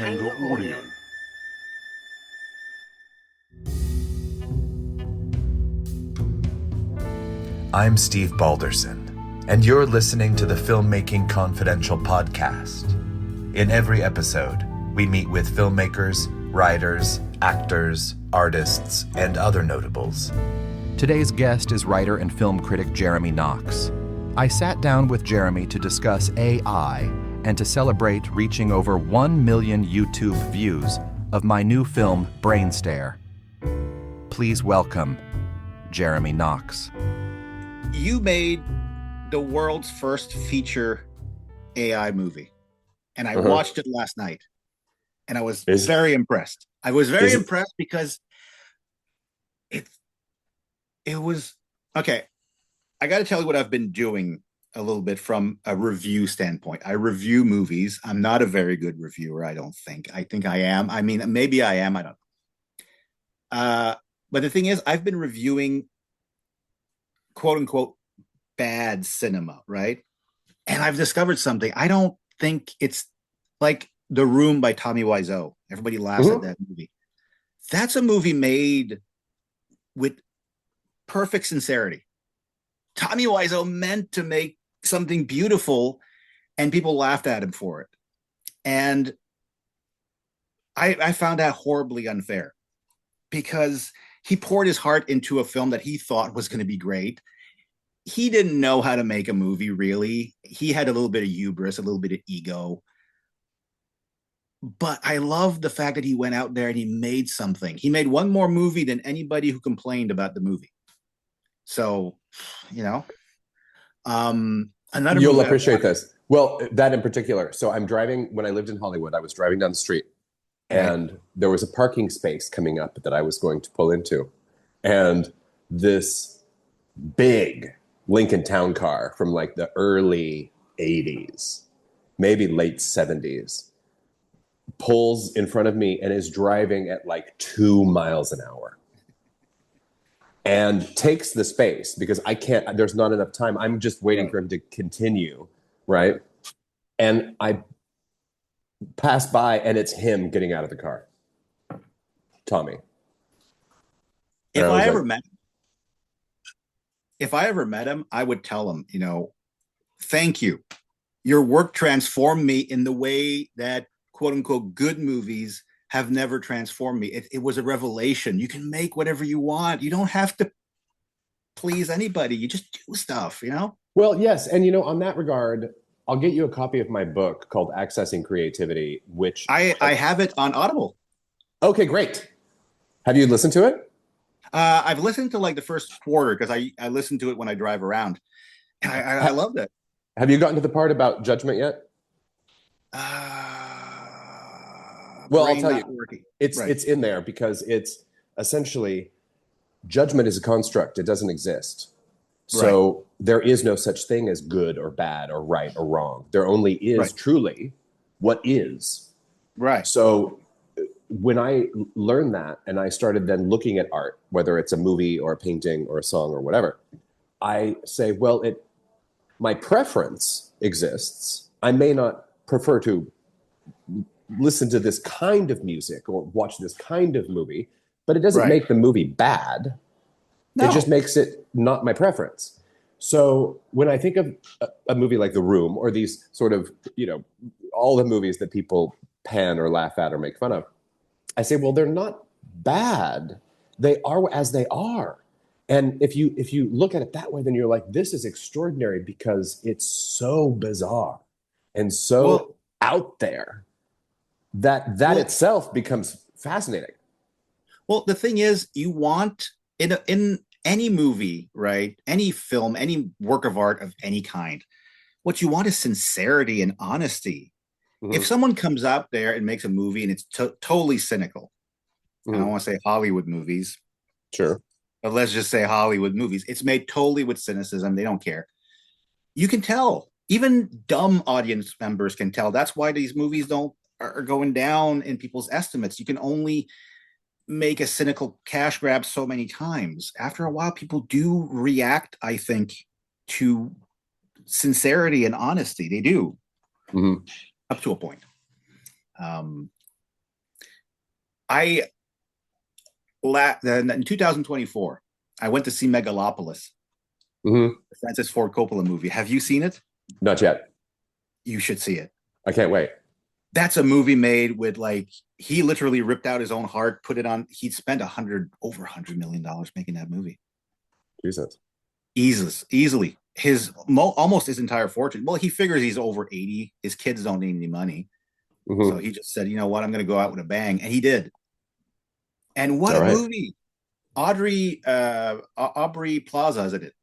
Tango Audio. I'm Steve Balderson, and you're listening to the Filmmaking Confidential podcast. In every episode, we meet with filmmakers, writers, actors, artists, and other notables. Today's guest is writer and film critic Jeremy Knox. I sat down with Jeremy to discuss AI and to celebrate reaching over 1 million YouTube views of my new film, BRAINSTARE. Please welcome Jeremy Knox. You made the world's first feature AI movie, and I watched it last night, and I was very impressed. I was very impressed because it was okay. I got to tell you what I've been doing a little bit from a review standpoint. I review movies. I'm not a very good reviewer, I don't think. I think I am. I mean, maybe I am. I don't know. But the thing is, I've been reviewing quote unquote bad cinema, right? And I've discovered something. I don't think it's like The Room by Tommy Wiseau. Everybody laughs at that movie. That's a movie made with perfect sincerity. Tommy Wiseau meant to make something beautiful, and people laughed at him for it. And I found that horribly unfair because he poured his heart into a film that he thought was going to be great. He didn't know how to make a movie, really. He had a little bit of hubris, a little bit of ego. But I love the fact that he went out there and he made something. He made one more movie than anybody who complained about the movie. So, you know, you'll appreciate this. Well, that in particular. So I'm driving, when I lived in Hollywood, I was driving down the street and there was a parking space coming up that I was going to pull into. And this big Lincoln Town car from like the early 80s, maybe late 70s, pulls in front of me and is driving at like 2 miles an hour. And takes the space because there's not enough time. I'm just waiting for him to continue, right? And I pass by and it's him getting out of the car. Tommy. If I ever met him, I would tell him, you know, thank you. Your work transformed me in the way that quote unquote good movies have never transformed me. It was a revelation. You can make whatever you want. You don't have to please anybody. You just do stuff, you know? Well, yes. And, you know, on that regard, I'll get you a copy of my book called Accessing Creativity, which I have it on Audible. Okay, great. Have you listened to it? I've listened to like the first quarter because I listen to it when I drive around. And I loved it. Have you gotten to the part about judgment yet? Well, I'll tell you, it's in there because it's essentially judgment is a construct. It doesn't exist. So there is no such thing as good or bad or right or wrong. There only is truly what is. Right. So when I learned that and I started then looking at art, whether it's a movie or a painting or a song or whatever, I say, well, my preference exists. I may not prefer to listen to this kind of music or watch this kind of movie, but it doesn't make the movie bad. No. It just makes it not my preference. So when I think of a movie like The Room or these sort of, you know, all the movies that people pan or laugh at or make fun of, I say, well, they're not bad. They are as they are. And if you look at it that way, then you're like, this is extraordinary because it's so bizarre and so out there that itself becomes fascinating. Well, the thing is, you want in any movie, right? Any film, any work of art of any kind, what you want is sincerity and honesty. Mm-hmm. If someone comes out there and makes a movie and it's totally cynical, I don't want to say Hollywood movies. Sure. But let's just say Hollywood movies. It's made totally with cynicism. They don't care. You can tell. Even dumb audience members can tell. That's why these movies are going down in people's estimates. You can only make a cynical cash grab so many times. After a while, people do react, I think, to sincerity and honesty. They do, up to a point. I in 2024, I went to see Megalopolis, Mm-hmm. the Francis Ford Coppola movie. Have you seen it? Not yet. You should see it. I can't wait. That's a movie made with like he literally ripped out his own heart, put it on. He spent over $100 million making that movie. Jesus. Easily. Almost his entire fortune. Well, he figures he's over 80. His kids don't need any money. Mm-hmm. So he just said, you know what, I'm going to go out with a bang. And he did. And what All a right. movie. Aubrey Plaza is in it.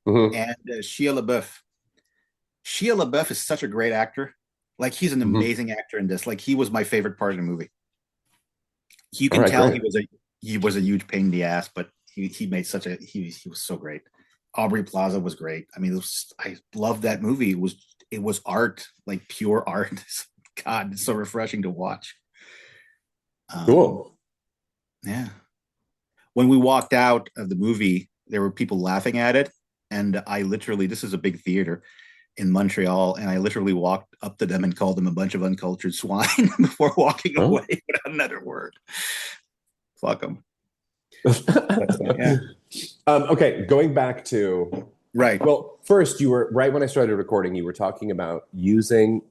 Mm-hmm. And Shia LaBeouf. Shia LaBeouf is such a great actor. Like he's an Mm-hmm. amazing actor in this. Like he was my favorite part of the movie. You All can right, tell great. he was a huge pain in the ass, but he made he was so great. Aubrey Plaza was great. I mean, I loved that movie. It was art, like pure art. God, it's so refreshing to watch. Cool. Yeah. When we walked out of the movie, there were people laughing at it, and I literally, this is a big theater in Montreal, and I literally walked up to them and called them a bunch of uncultured swine before walking away without another word. Fuck them. Yeah. Okay, going back to right. Well, first, you were right when I started recording. You were talking about using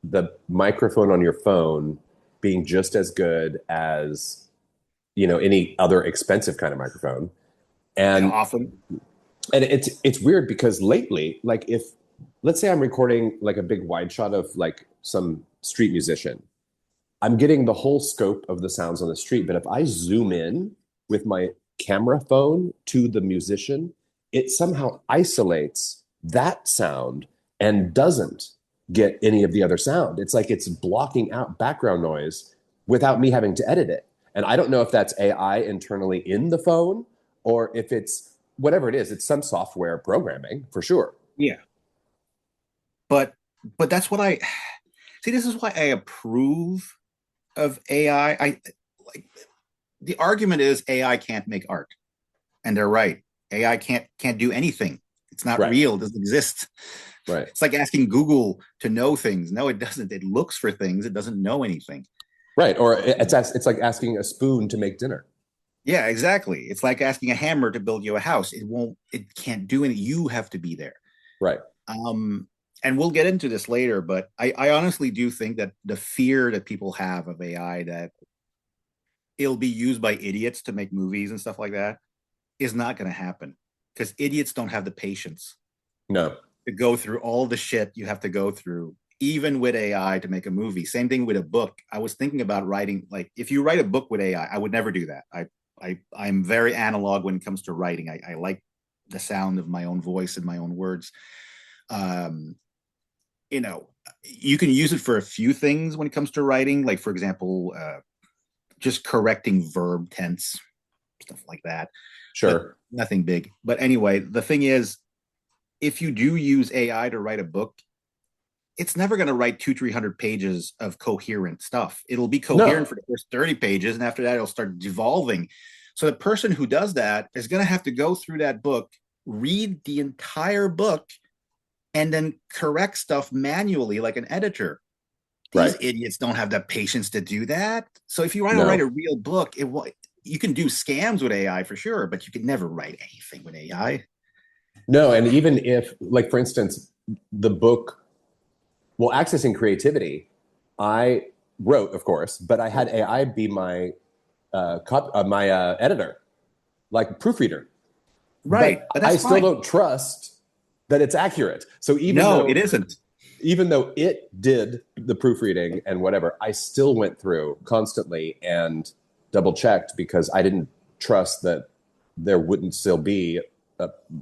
the microphone on your phone being just as good as any other expensive kind of microphone, and often. And it's weird because lately, like if let's say I'm recording like a big wide shot of like some street musician, I'm getting the whole scope of the sounds on the street. But if I zoom in with my camera phone to the musician, it somehow isolates that sound and doesn't get any of the other sound. It's like it's blocking out background noise without me having to edit it. And I don't know if that's AI internally in the phone or if it's whatever it is. It's some software programming for sure. Yeah. But that's what I see. This is why I approve of AI. I like the argument is AI can't make art, and they're right. AI can't do anything. It's not real. It doesn't exist. Right. It's like asking Google to know things. No, it doesn't. It looks for things. It doesn't know anything. Right. Or it's like asking a spoon to make dinner. Yeah, exactly. It's like asking a hammer to build you a house. It can't do anything. You have to be there. Right. And we'll get into this later, but I honestly do think that the fear that people have of AI, that it'll be used by idiots to make movies and stuff like that, is not going to happen because idiots don't have the patience. No. To go through all the shit you have to go through, even with AI, to make a movie. Same thing with a book. I was thinking about writing, like if you write a book with AI, I would never do that. I'm very analog when it comes to writing. I like the sound of my own voice and my own words. You can use it for a few things when it comes to writing, like for example, just correcting verb tense, stuff like that. Sure. But nothing big. But anyway, the thing is, if you do use AI to write a book, it's never going to write 200-300 pages of coherent stuff. It'll be coherent for the first 30 pages, and after that, it'll start devolving. So the person who does that is going to have to go through that book, read the entire book, and then correct stuff manually like an editor. These idiots don't have the patience to do that. So if you want to write a real book, you can do scams with AI for sure, but you can never write anything with AI. No, and even if, like, for instance, the book, well, Accessing Creativity, I wrote, of course, but I had AI be my editor, like proofreader. Right, but I still don't trust that it's accurate. So even though it isn't. Even though it did the proofreading and whatever, I still went through constantly and double checked because I didn't trust that there wouldn't still be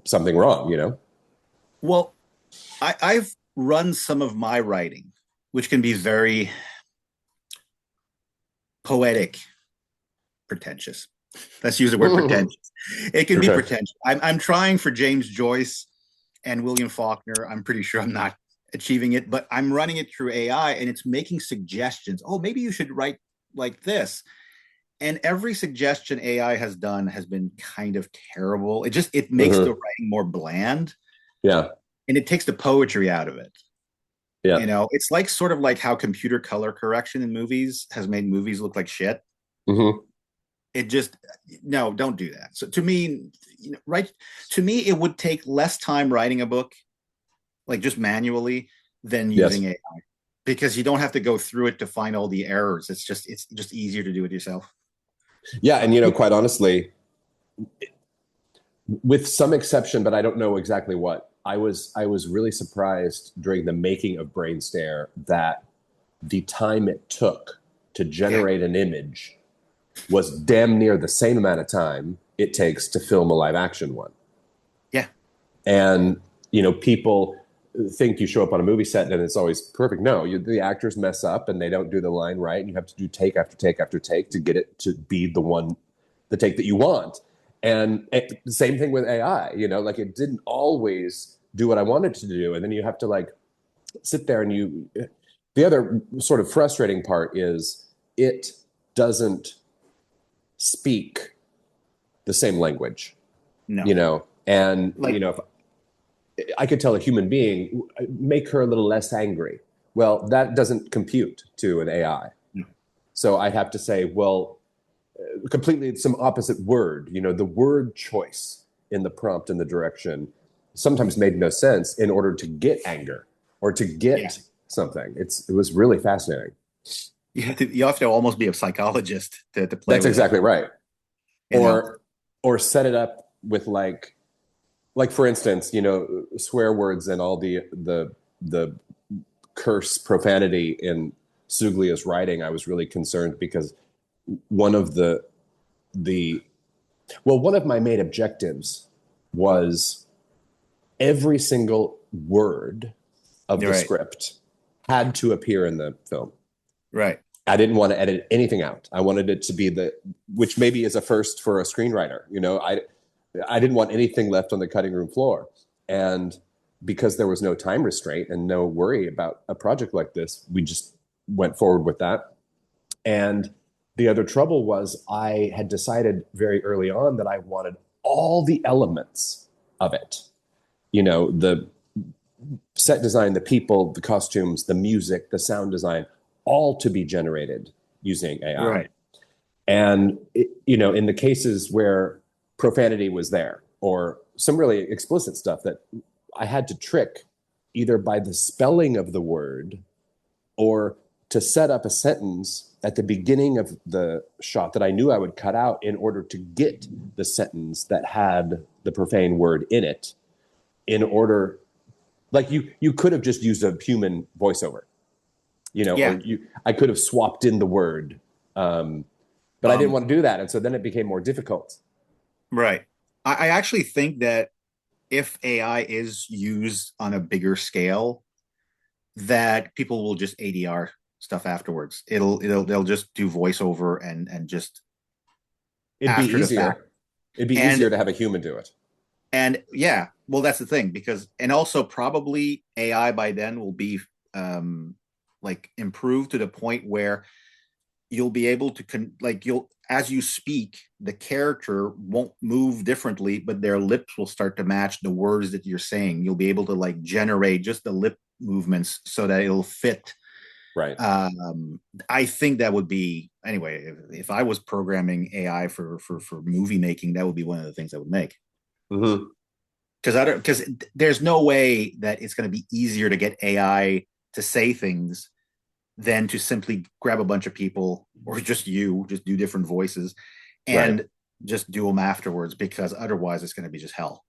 something wrong, Well, I've run some of my writing, which can be very poetic, pretentious. Let's use the word pretentious. It can be pretentious. I'm trying for James Joyce and William Faulkner. I'm pretty sure I'm not achieving it, but I'm running it through AI and it's making suggestions. Oh, maybe you should write like this. And every suggestion AI has done has been kind of terrible. It makes the writing more bland. Yeah. And it takes the poetry out of it. Yeah. It's like sort of like how computer color correction in movies has made movies look like shit. Mm-hmm. It just, no, don't do that. So to me, right, to me, it would take less time writing a book, like just manually, than Yes. using AI, because you don't have to go through it to find all the errors. It's just easier to do it yourself. Yeah, and quite honestly, with some exception, but I don't know exactly what, I was really surprised during the making of BrainStare that the time it took to generate an image was damn near the same amount of time it takes to film a live action one. Yeah. And, people think you show up on a movie set and it's always perfect. No, the actors mess up and they don't do the line right. And you have to do take after take after take to get it to be the take that you want. And same thing with AI, like it didn't always do what I wanted to do. And then you have to like sit there and the other sort of frustrating part is it doesn't speak the same language, No. And Like, if I could tell a human being, make her a little less angry. Well, that doesn't compute to an AI. no. So I'd have to say, well, completely some opposite word, the word choice in the prompt and the direction sometimes made no sense in order to get anger or to get something. It was really fascinating. You have to almost be a psychologist to play. That's with exactly it. right. Or set it up with like for instance, swear words and all the curse profanity in Suglia's writing. I was really concerned because one of my main objectives was every single word of the script had to appear in the film. Right. I didn't want to edit anything out. I wanted it to be which maybe is a first for a screenwriter. I didn't want anything left on the cutting room floor. And because there was no time restraint and no worry about a project like this, we just went forward with that. And the other trouble was I had decided very early on that I wanted all the elements of it. The set design, the people, the costumes, the music, the sound design, all to be generated using AI. Right. And, in the cases where profanity was there or some really explicit stuff that I had to trick either by the spelling of the word or to set up a sentence at the beginning of the shot that I knew I would cut out in order to get the sentence that had the profane word in it, in order, like you could have just used a human voiceover, or I could have swapped in the word, but I didn't want to do that. And so then it became more difficult. Right. I actually think that if AI is used on a bigger scale, that people will just ADR stuff afterwards. They'll just do voiceover and just it'd be easier. It'd be easier to have a human do it. And well, that's the thing, and also probably AI by then will be like improved to the point where you'll be able to as you speak, the character won't move differently, but their lips will start to match the words that you're saying. You'll be able to like generate just the lip movements so that it'll fit. Right. I think that would be, anyway, if I was programming AI for movie making, that would be one of the things I would make. Mm-hmm. Because there's no way that it's going to be easier to get AI to say things than to simply grab a bunch of people or just do different voices and just do them afterwards, because otherwise it's going to be just hell.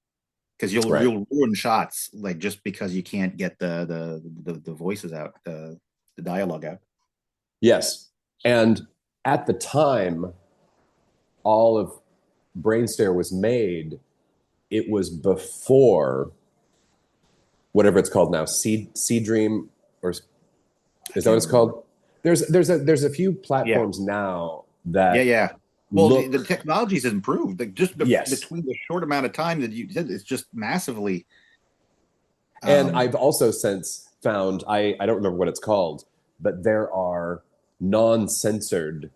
Because you'll ruin shots like just because you can't get the voices out, the dialogue out. Yes. And at the time all of BrainStare was made, it was before whatever it's called now, Seed Dream, or is that what it's called? There's a few platforms now that Well, the technology has improved. Like just between the short amount of time that you did, it's just massively. And I've also since found, I don't remember what it's called, but there are non-censored,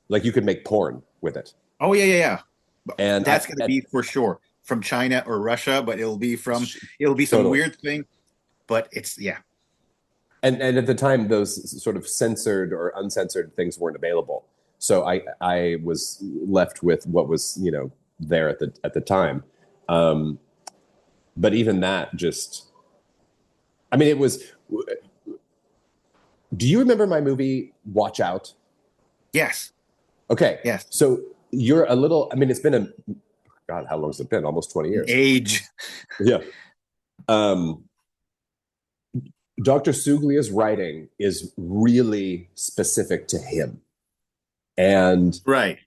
like you could make porn with it. Oh yeah. And that's going to be for sure from China or Russia, but it'll be some weird thing. But it's And at the time, those sort of censored or uncensored things weren't available. So I was left with what was, there at the time. But even that it was. Do you remember my movie Watch Out? Yes. Okay. Yes. So you're a little. It's been God, how long has it been? Almost 20 years. Age. Yeah. Dr. Suglia's writing is really specific to him. And, right.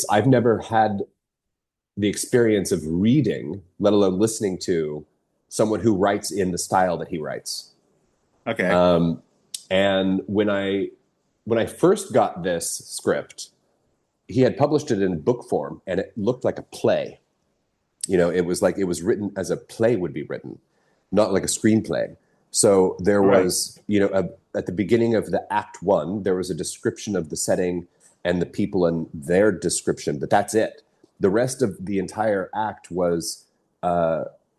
I've never had the experience of reading, let alone listening to someone who writes in the style that he writes. Okay. And when I first got this script, he had published it in book form, and it looked like a play. It was like it was written as a play would be written, not like a screenplay. So there was, at the beginning of the Act 1, there was a description of the setting and the people and their description, but that's it. The rest of the entire act was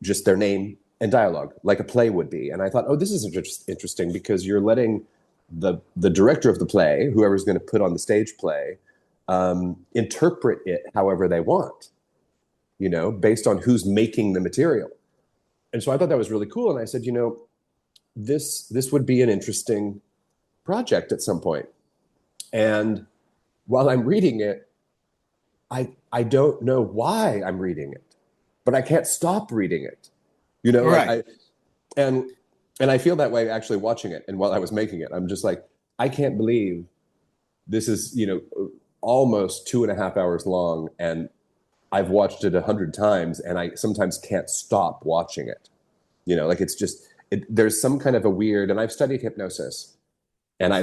just their name and dialogue, like a play would be. And I thought, this is interesting because you're letting the director of the play, whoever's going to put on the stage play, interpret it however they want, based on who's making the material. And so I thought that was really cool. And I said, this would be an interesting project at some point. And while I'm reading it, I don't know why I'm reading it, but I can't stop reading it. Right. And I feel that way actually watching it. And while I was making it, I'm just like, I can't believe this is, almost 2.5 hours long, and I've watched it 100 times, and I sometimes can't stop watching it. It's just, there's some kind of a weird, and I've studied hypnosis, and I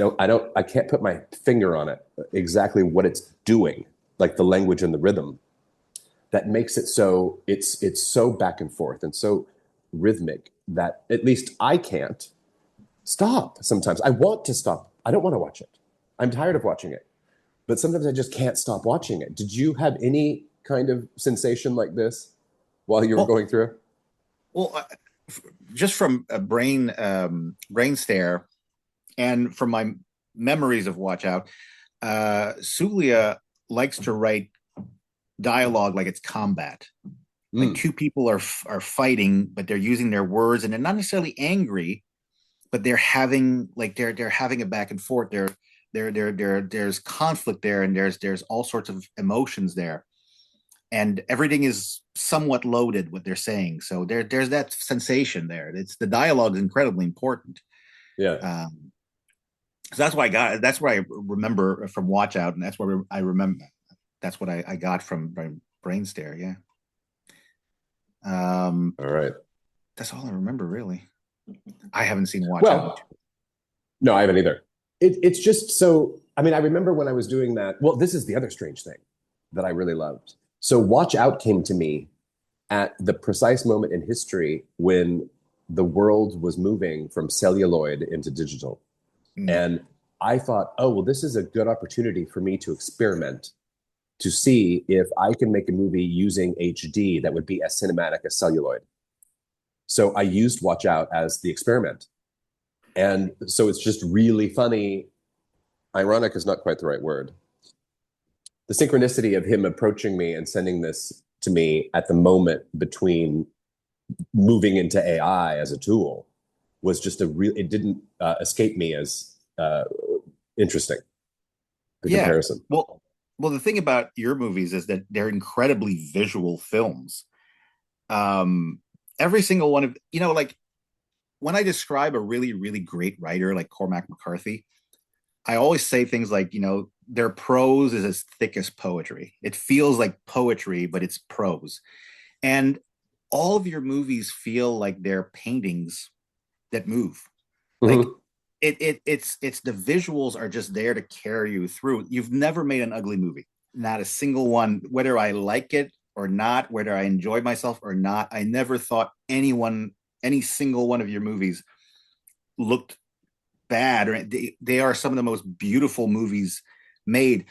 can't put my finger on it exactly what it's doing, like the language and the rhythm that makes it so it's so back and forth and so rhythmic that at least I can't stop. Sometimes I want to stop. I don't want to watch it. I'm tired of watching it, but sometimes I just can't stop watching it. Did you have any kind of sensation like this while you were going through? Well, just from a BRAINSTARE and from my memories of Watch Out, Suglia likes to write dialogue like it's combat. Like two people are fighting, but they're using their words, and they're not necessarily angry, but they're having a back and forth. There's conflict there, and there's all sorts of emotions there, and everything is somewhat loaded what they're saying. So there's that sensation there. It's the dialogue is incredibly important. Yeah. So that's why that's what I remember from Watch Out, and that's what I remember. That's what I got from BRAINSTARE. Yeah. All right. That's all I remember, really. I haven't seen Watch Out. No, I haven't either. It's just so. I remember when I was doing that. Well, this is the other strange thing that I really loved. So Watch Out came to me at the precise moment in history when the world was moving from celluloid into digital. And I thought, this is a good opportunity for me to experiment, to see if I can make a movie using HD that would be as cinematic as celluloid. So I used Watch Out as the experiment. And so it's just really funny. Ironic is not quite the right word. The synchronicity of him approaching me and sending this to me at the moment between moving into AI as a tool was just it didn't escape me as interesting. The comparison. Well, the thing about your movies is that they're incredibly visual films. Every single one of, like when I describe a really, really great writer like Cormac McCarthy, I always say things like, their prose is as thick as poetry. It feels like poetry, but it's prose. And all of your movies feel like they're paintings that move. Like it's the visuals are just there to carry you through. You've never made an ugly movie. Not a single one, whether I like it or not, whether I enjoy myself or not. I never thought any single one of your movies looked bad, or they are some of the most beautiful movies made.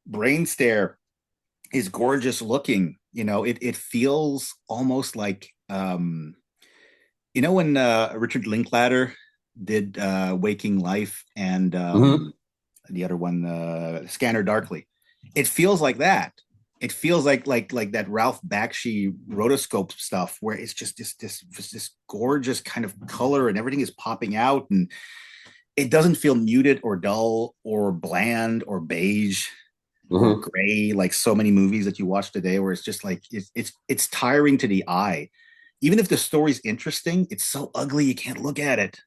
BRAINSTARE is gorgeous looking. It feels almost like when Richard Linklater did Waking Life and the other one, Scanner Darkly. It feels like that. It feels like that Ralph Bakshi rotoscope stuff, where it's just this gorgeous kind of color and everything is popping out, and it doesn't feel muted or dull or bland or beige or gray like so many movies that you watch today, where it's just like it's tiring to the eye. Even if the story's interesting, it's so ugly you can't look at it.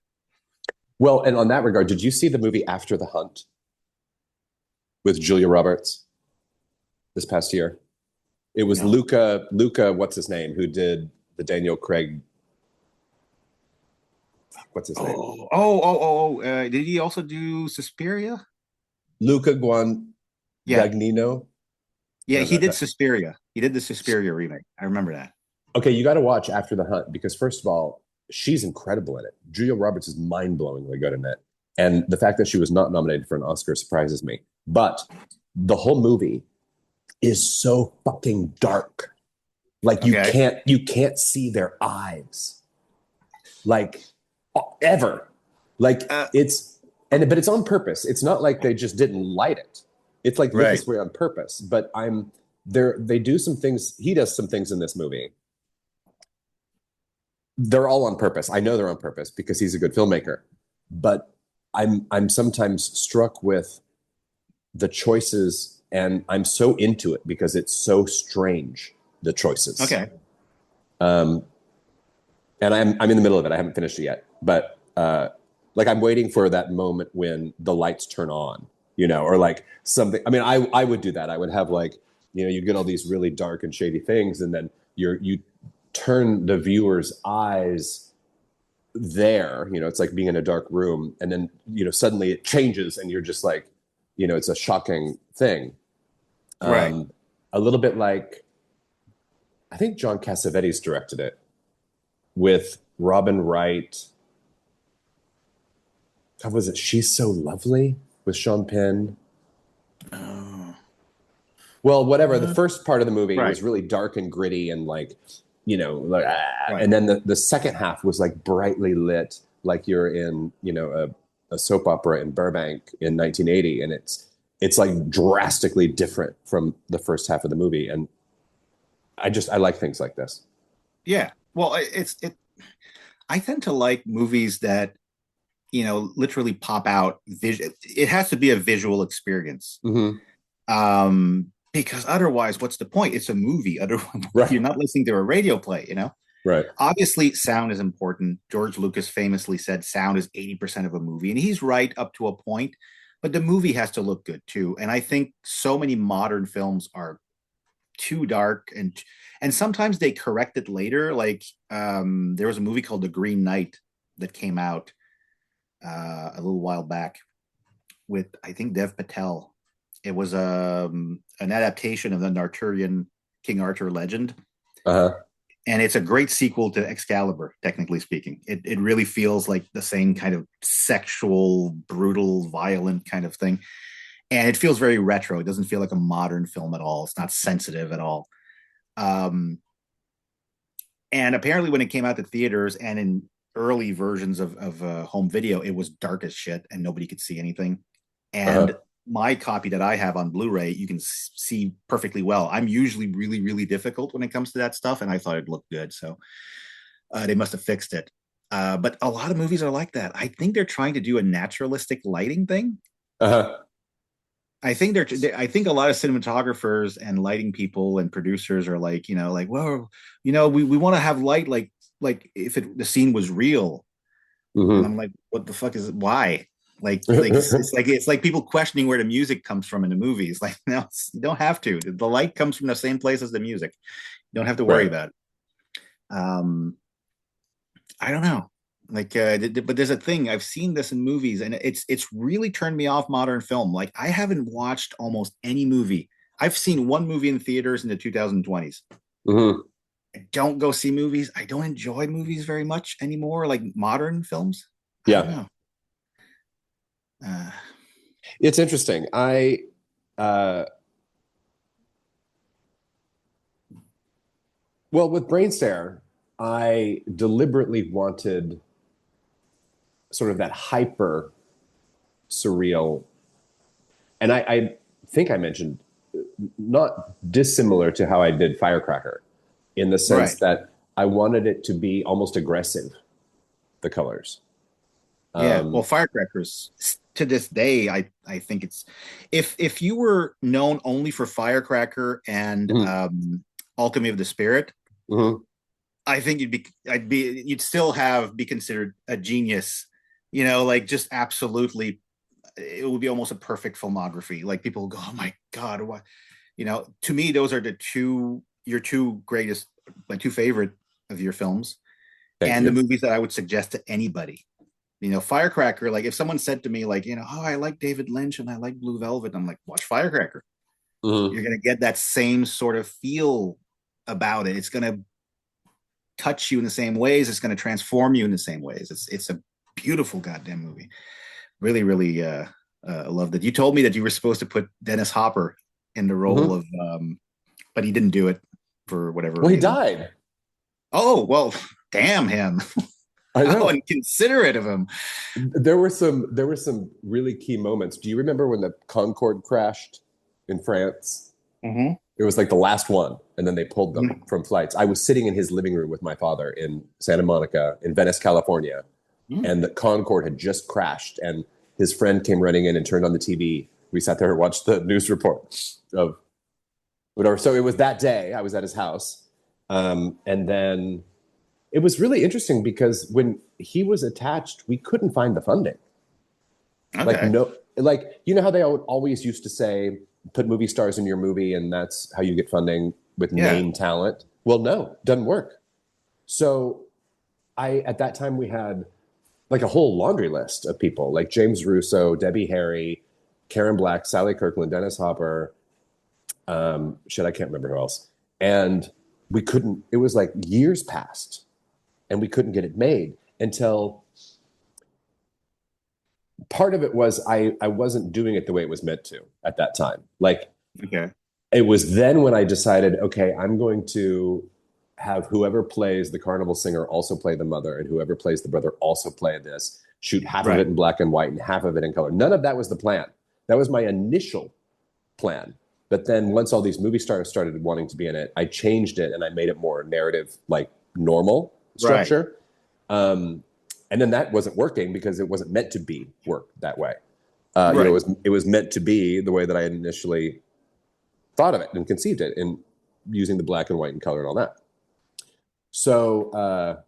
Well, and on that regard, did you see the movie After the Hunt with Julia Roberts this past year? It was Luca, what's his name, who did the Daniel Craig. What's his name? Did he also do Suspiria? Luca Guadagnino. Yeah, he did Suspiria. He did the Suspiria remake. I remember that. Okay, you got to watch After the Hunt, because first of all, she's incredible in it. Julia Roberts is mind-blowingly good in it. And the fact that she was not nominated for an Oscar surprises me. But the whole movie is so fucking dark. Like you can't see their eyes. Like ever. Like but it's on purpose. It's not like they just didn't light it. It's like this way on purpose. But they do some things. He does some things in this movie. They're all on purpose. I know they're on purpose because he's a good filmmaker. But I'm sometimes struck with the choices, and I'm so into it because it's so strange, the choices. Okay. And I'm in the middle of it. I haven't finished it yet. But like I'm waiting for that moment when the lights turn on, or like something. I mean, I would do that. I would have like, you get all these really dark and shady things, and then you turn the viewer's eyes there. It's like being in a dark room, and then suddenly it changes, and you're just like, it's a shocking thing. Right. A little bit like, I think John Cassavetes directed it with Robin Wright. How was it? She's So Lovely with Sean Penn. Oh. Well, whatever. The first part of the movie was really dark and gritty and like, and then the second half was like brightly lit, like you're in, a soap opera in Burbank in 1980. And it's like drastically different from the first half of the movie. And I like things like this. Yeah. Well, I tend to like movies that, literally pop out. It has to be a visual experience. Because otherwise, what's the point? It's a movie. Otherwise, you're not listening to a radio play, Right. Obviously, sound is important. George Lucas famously said sound is 80% of a movie. And he's right up to a point. But the movie has to look good, too. And I think so many modern films are too dark. And sometimes they correct it later. Like there was a movie called The Green Knight that came out a little while back with, I think, Dev Patel. It was an adaptation of the Arthurian King Arthur legend. And it's a great sequel to Excalibur, technically speaking. It really feels like the same kind of sexual, brutal, violent kind of thing. And it feels very retro. It doesn't feel like a modern film at all. It's not sensitive at all. And apparently when it came out to theaters and in early versions of home video, it was dark as shit and nobody could see anything. And my copy that I have on Blu-ray, you can see perfectly well. I'm usually really, really difficult when it comes to that stuff, and I thought it looked good. So they must have fixed it. But a lot of movies are like that. I think they're trying to do a naturalistic lighting thing. I think I think a lot of cinematographers and lighting people and producers are like, well, we want to have light like if the scene was real. And I'm like, what the fuck is it? Why? It's like people questioning where the music comes from in the movies. Like, no, you don't have to. The light comes from the same place as the music. You don't have to worry about it. I don't know. But there's a thing. I've seen this in movies, and it's really turned me off modern film. Like, I haven't watched almost any movie. I've seen one movie in theaters in the 2020s. I don't go see movies. I don't enjoy movies very much anymore, like modern films. I don't know. It's interesting. Well, with BRAINSTARE, I deliberately wanted sort of that hyper surreal And I think I mentioned not dissimilar to how I did Firecracker, in the sense that I wanted it to be almost aggressive, the colors. Yeah. Well, Firecrackers to this day, I think it's if you were known only for Firecracker and Alchemy of the Spirit, I think you'd still be considered a genius. You know, like just absolutely, it would be almost a perfect filmography. Like people go, oh my God, what? You know, to me, those are your two greatest, my two favorite of your films, and the movies that I would suggest to anybody. You know, Firecracker, like if someone said to me, like, you know, oh, I like David Lynch and I like Blue Velvet, I'm like, watch Firecracker. You're going to get that same sort of feel about it. It's going to touch you in the same ways. It's going to transform you in the same ways. It's a beautiful goddamn movie. Really, really loved it. You told me that you were supposed to put Dennis Hopper in the role of, but he didn't do it for whatever reason. He died. Oh, well, damn him. I know. How inconsiderate of him. There were some really key moments. Do you remember when the Concorde crashed in France? It was like the last one, and then they pulled them from flights. I was sitting in his living room with my father in Santa Monica, in Venice, California, and the Concorde had just crashed, and his friend came running in and turned on the TV. We sat there and watched the news report of whatever. So it was that day. I was at his house, and then it was really interesting because when he was attached, we couldn't find the funding. Like you know how they always used to say, put movie stars in your movie and that's how you get funding with name talent. Well, no, doesn't work. So at that time we had like a whole laundry list of people like James Russo, Debbie Harry, Karen Black, Sally Kirkland, Dennis Hopper. I can't remember who else. And we couldn't, it was like years passed and we couldn't get it made until part of it was I wasn't doing it the way it was meant to at that time. Like, it was then when I decided, okay, I'm going to have whoever plays the carnival singer also play the mother, and whoever plays the brother also play this, shoot half of it in black and white and half of it in color. None of that was the plan. That was my initial plan. But then once all these movie stars started wanting to be in it, I changed it and I made it more narrative, like normal structure. And then that wasn't working because it wasn't meant to be work that way. You know, it was meant to be the way that I had initially thought of it and conceived it, in using the black and white and color and all that. So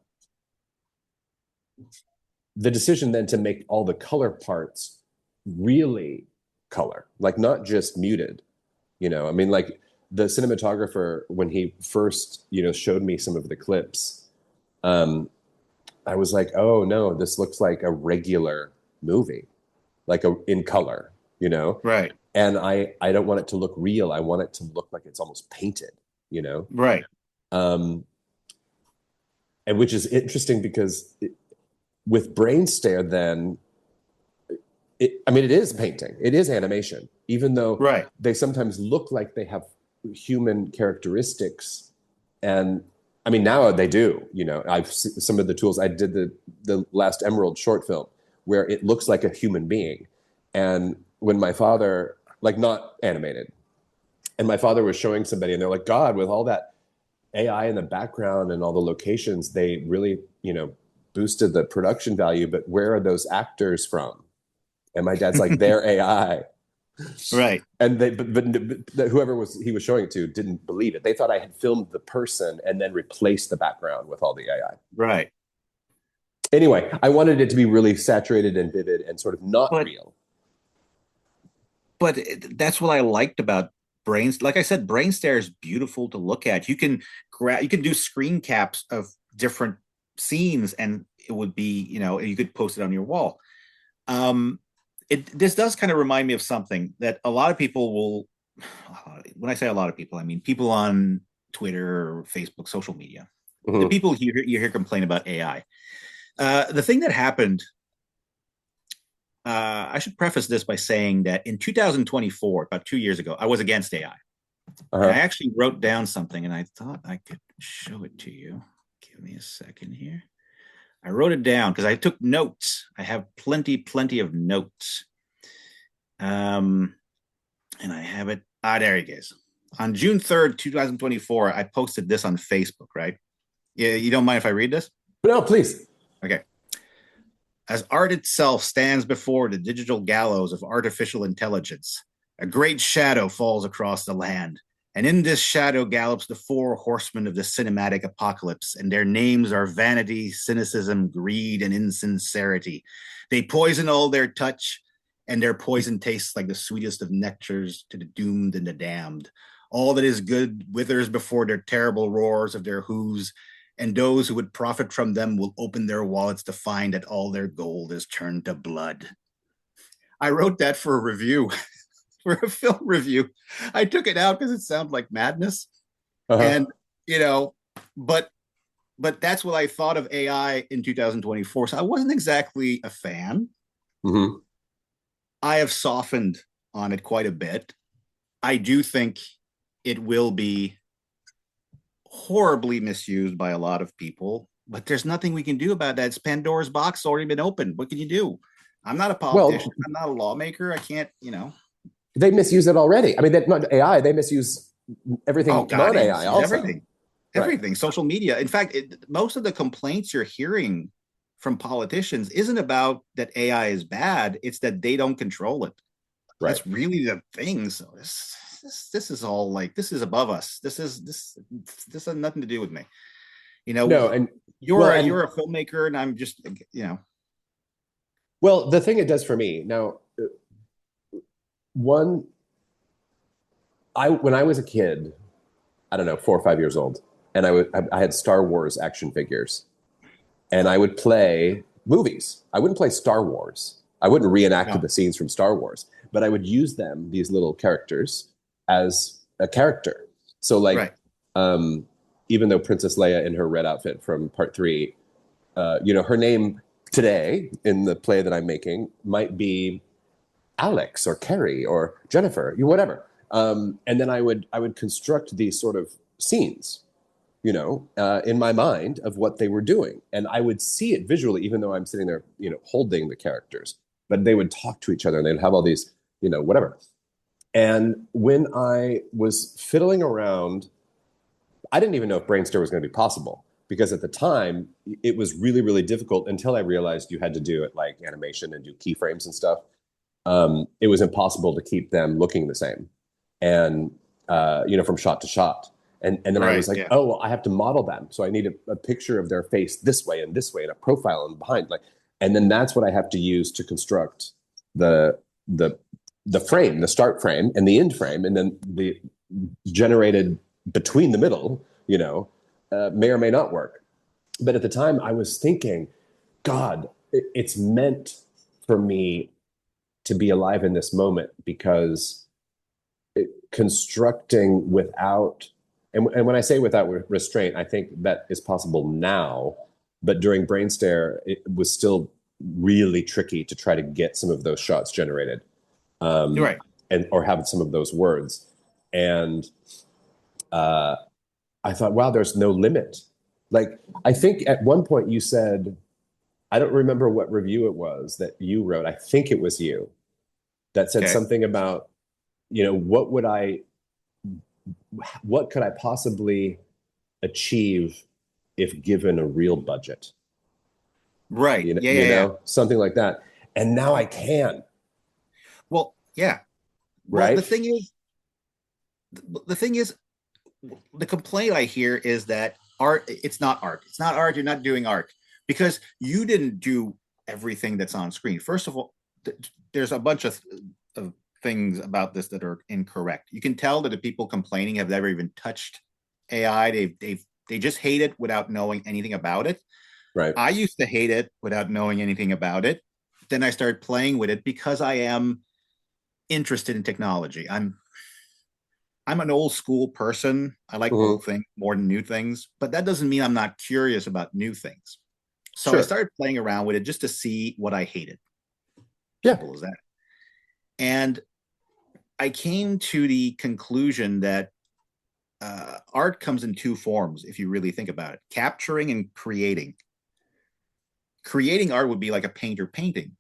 the decision then to make all the color parts really color, like not just muted. You know, I mean, like the cinematographer, when he first, you know, showed me some of the clips, I was like, oh no, this looks like a regular movie, like in color, you know? Right. And I don't want it to look real. I want it to look like it's almost painted, you know? Right. And which is interesting because with BRAINSTARE then, it is painting. It is animation, even though they sometimes look like they have human characteristics. And I mean, now they do, you know, I've some of the tools. I did the last Emerald short film where it looks like a human being. And when my father, like not animated, and my father was showing somebody and they're like, God, with all that AI in the background and all the locations, they really, you know, boosted the production value, but where are those actors from? And my dad's like, they're AI. Right. And but whoever he was showing it to didn't believe it. They thought I had filmed the person and then replaced the background with all the AI. Right. Anyway, I wanted it to be really saturated and vivid and sort of not real. But that's what I liked about like I said, BRAINSTARE is beautiful to look at. You can do screen caps of different scenes and it would be, you know, you could post it on your wall. This does kind of remind me of something that a lot of people will, when I say a lot of people, I mean people on Twitter or Facebook, social media, the people you hear complain about AI. The thing that happened, I should preface this by saying that in 2024, about 2 years ago, I was against AI. I actually wrote down something and I thought I could show it to you. Give me a second here. I wrote it down because I took notes. I have plenty of notes. and I have it. There it is. On June 3rd, 2024, I posted this on Facebook, right? Yeah, you don't mind if I read this? No, please. Okay. As art itself stands before the digital gallows of artificial intelligence, a great shadow falls across the land. And in this shadow gallops the four horsemen of the cinematic apocalypse, and their names are vanity, cynicism, greed, and insincerity. They poison all their touch, and their poison tastes like the sweetest of nectars to the doomed and the damned. All that is good withers before their terrible roars of their hooves, and those who would profit from them will open their wallets to find that all their gold is turned to blood. I wrote that for a review, for a film review. I took it out because it sounded like madness. And, you know, but that's what I thought of AI in 2024. So I wasn't exactly a fan. Mm-hmm. I have softened on it quite a bit. I do think it will be horribly misused by a lot of people, but there's nothing we can do about that. It's Pandora's box already been opened. What can you do? I'm not a politician. I'm not a lawmaker. I can't, They misuse it already. I mean, not AI. They misuse everything non-AI also. Everything. Right. Social media. In fact, most of the complaints you're hearing from politicians isn't about that AI is bad. It's that they don't control it. Right. That's really the thing. So this is all like, this is above us. This has nothing to do with me. No, and you're a filmmaker, and I'm just, Well, the thing it does for me now, when I was a kid, I don't know, 4 or 5 years old, and I had Star Wars action figures, and I would play movies. I wouldn't play Star Wars. I wouldn't reenact the scenes from Star Wars, but I would use them, these little characters, as a character. So like, even though Princess Leia in her red outfit from Part 3, her name today in the play that I'm making might be Alex or Carrie or Jennifer, whatever. And then I would construct these sort of scenes, in my mind of what they were doing. And I would see it visually, even though I'm sitting there, holding the characters, but they would talk to each other and they'd have all these, whatever. And when I was fiddling around, I didn't even know if BRAINSTARE was going to be possible, because at the time it was really, really difficult until I realized you had to do it like animation and do keyframes and stuff. It was impossible to keep them looking the same, and from shot to shot. And then I was like, oh, well, I have to model them, so I need a picture of their face this way and a profile and behind, and then that's what I have to use to construct the frame, the start frame and the end frame, and then the generated between the middle, may or may not work. But at the time I was thinking, God, it's meant for me to be alive in this moment, because constructing without, and when I say without restraint, I think that is possible now, but during BRAINSTARE, it was still really tricky to try to get some of those shots generated, or have some of those words. And I thought, wow, there's no limit. Like, I think at one point you said, I don't remember what review it was that you wrote. I think it was you that said something about, what could I possibly achieve if given a real budget? Right. Something like that. And now I can. Well, yeah. Right. Well, the thing is, the complaint I hear is that it's not art. It's not art. You're not doing art because you didn't do everything that's on screen. First of all, there's a bunch of things about this that are incorrect. You can tell that the people complaining have never even touched AI. They just hate it without knowing anything about it. Right. I used to hate it without knowing anything about it. Then I started playing with it because I am interested in technology. I'm an old school person. I like old things more than new things, but that doesn't mean I'm not curious about new things. So I started playing around with it just to see what I hated. Simple as that. And I came to the conclusion that art comes in two forms, if you really think about it: capturing and creating. Creating art would be like a painter painting.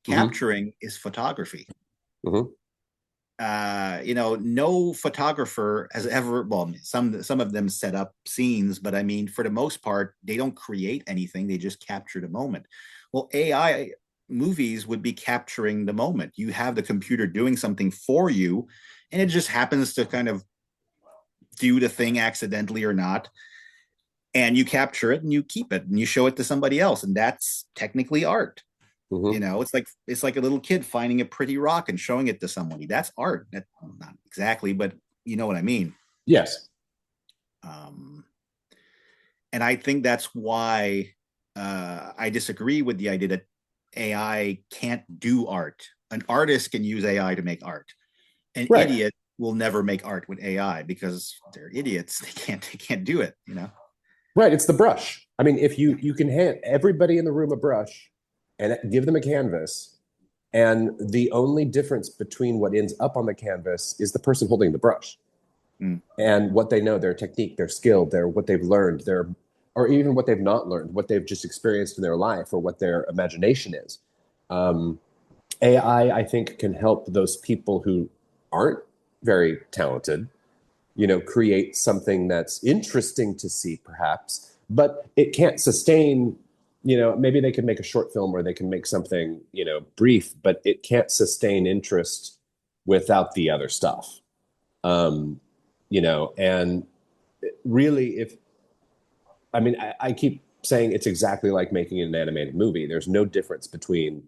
Capturing is photography. no photographer has ever, well, some of them set up scenes, but I mean, for the most part, they don't create anything. They just capture the moment. Well, AI movies would be capturing the moment. You have the computer doing something for you, and it just happens to kind of do the thing accidentally or not. And you capture it and you keep it and you show it to somebody else. And that's technically art. Mm-hmm. It's like a little kid finding a pretty rock and showing it to somebody. That's art. Not exactly, but you know what I mean. Yes. And I think that's why I disagree with the idea that AI can't do art. An artist can use AI to make art. An Right. idiot will never make art with AI because they're idiots. They can't do it. Right. It's the brush. I mean, if you can hand everybody in the room a brush and give them a canvas, and the only difference between what ends up on the canvas is the person holding the brush and what they know, their technique, their skill, their what they've learned, or even what they've not learned, what they've just experienced in their life, or what their imagination is. AI, I think, can help those people who aren't very talented, create something that's interesting to see, perhaps, but it can't sustain. Maybe they can make a short film or they can make something, brief, but it can't sustain interest without the other stuff. And really, I keep saying it's exactly like making an animated movie. There's no difference between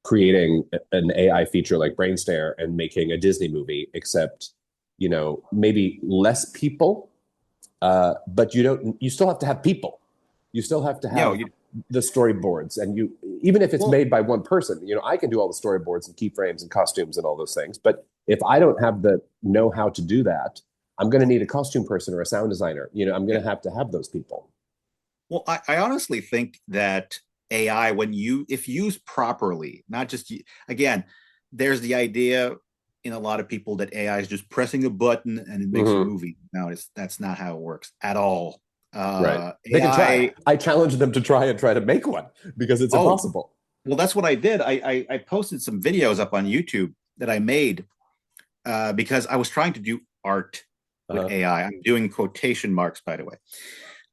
creating an AI feature like BrainStare and making a Disney movie, except, maybe less people, but you still have to have people. You still have to have the storyboards, and even if it's made by one person, I can do all the storyboards and keyframes and costumes and all those things. But if I don't have the know-how to do that, I'm going to need a costume person or a sound designer. I'm going to have those people. Well, I honestly think that AI, if used properly, not just, again, there's the idea in a lot of people that AI is just pressing a button and it makes a movie. No, that's not how it works at all. Right. They can try. I challenge them to try to make one because it's impossible. Well, that's what I did. I posted some videos up on YouTube that I made because I was trying to do art with AI. I'm doing quotation marks, by the way.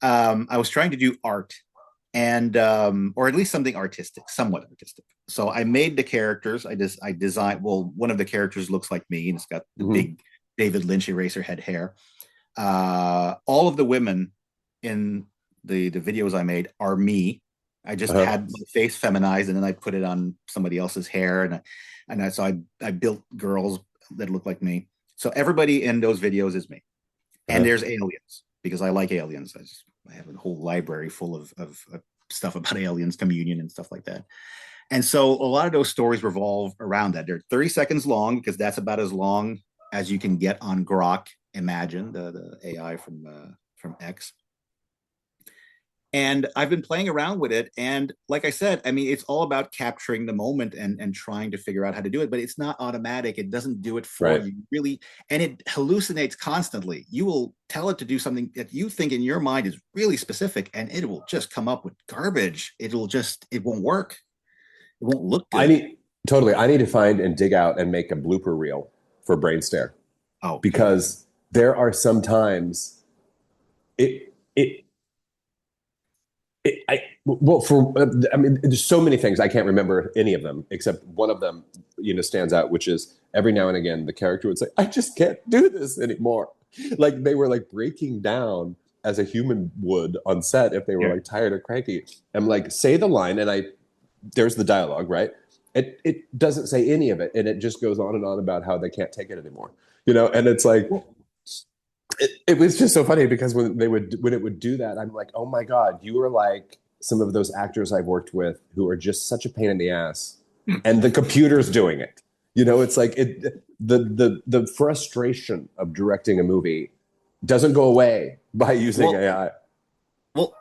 I was trying to do art and or at least something artistic, somewhat artistic. So I made the characters. I designed, well, one of the characters looks like me and it's got the big David Lynch Eraserhead hair. All of the women in the videos I made are me. I just had my face feminized and then I put it on somebody else's hair. So I built girls that look like me. So everybody in those videos is me. And there's aliens because I like aliens. I have a whole library full of stuff about aliens, communion and stuff like that. And so a lot of those stories revolve around that. They're 30 seconds long because that's about as long as you can get on Grok. Imagine the AI from X. And I've been playing around with it. And like I said, I mean, it's all about capturing the moment and trying to figure out how to do it, but it's not automatic. It doesn't do it for you really. And it hallucinates constantly. You will tell it to do something that you think in your mind is really specific and it will just come up with garbage. It won't work. It won't look good. I need to find and dig out and make a blooper reel for BrainStare. Oh, because there are some times there's so many things. I can't remember any of them, except one of them, stands out, which is every now and again, the character would say, I just can't do this anymore. Like they were like breaking down as a human would on set if they were like tired or cranky. I'm like, say the line. And there's the dialogue, right? It doesn't say any of it. And it just goes on and on about how they can't take it anymore, and it's like, it was just so funny because when it would do that, I'm like, oh my God, you are like some of those actors I've worked with who are just such a pain in the ass, and the computer's doing it. It's like the frustration of directing a movie doesn't go away by using AI. Well,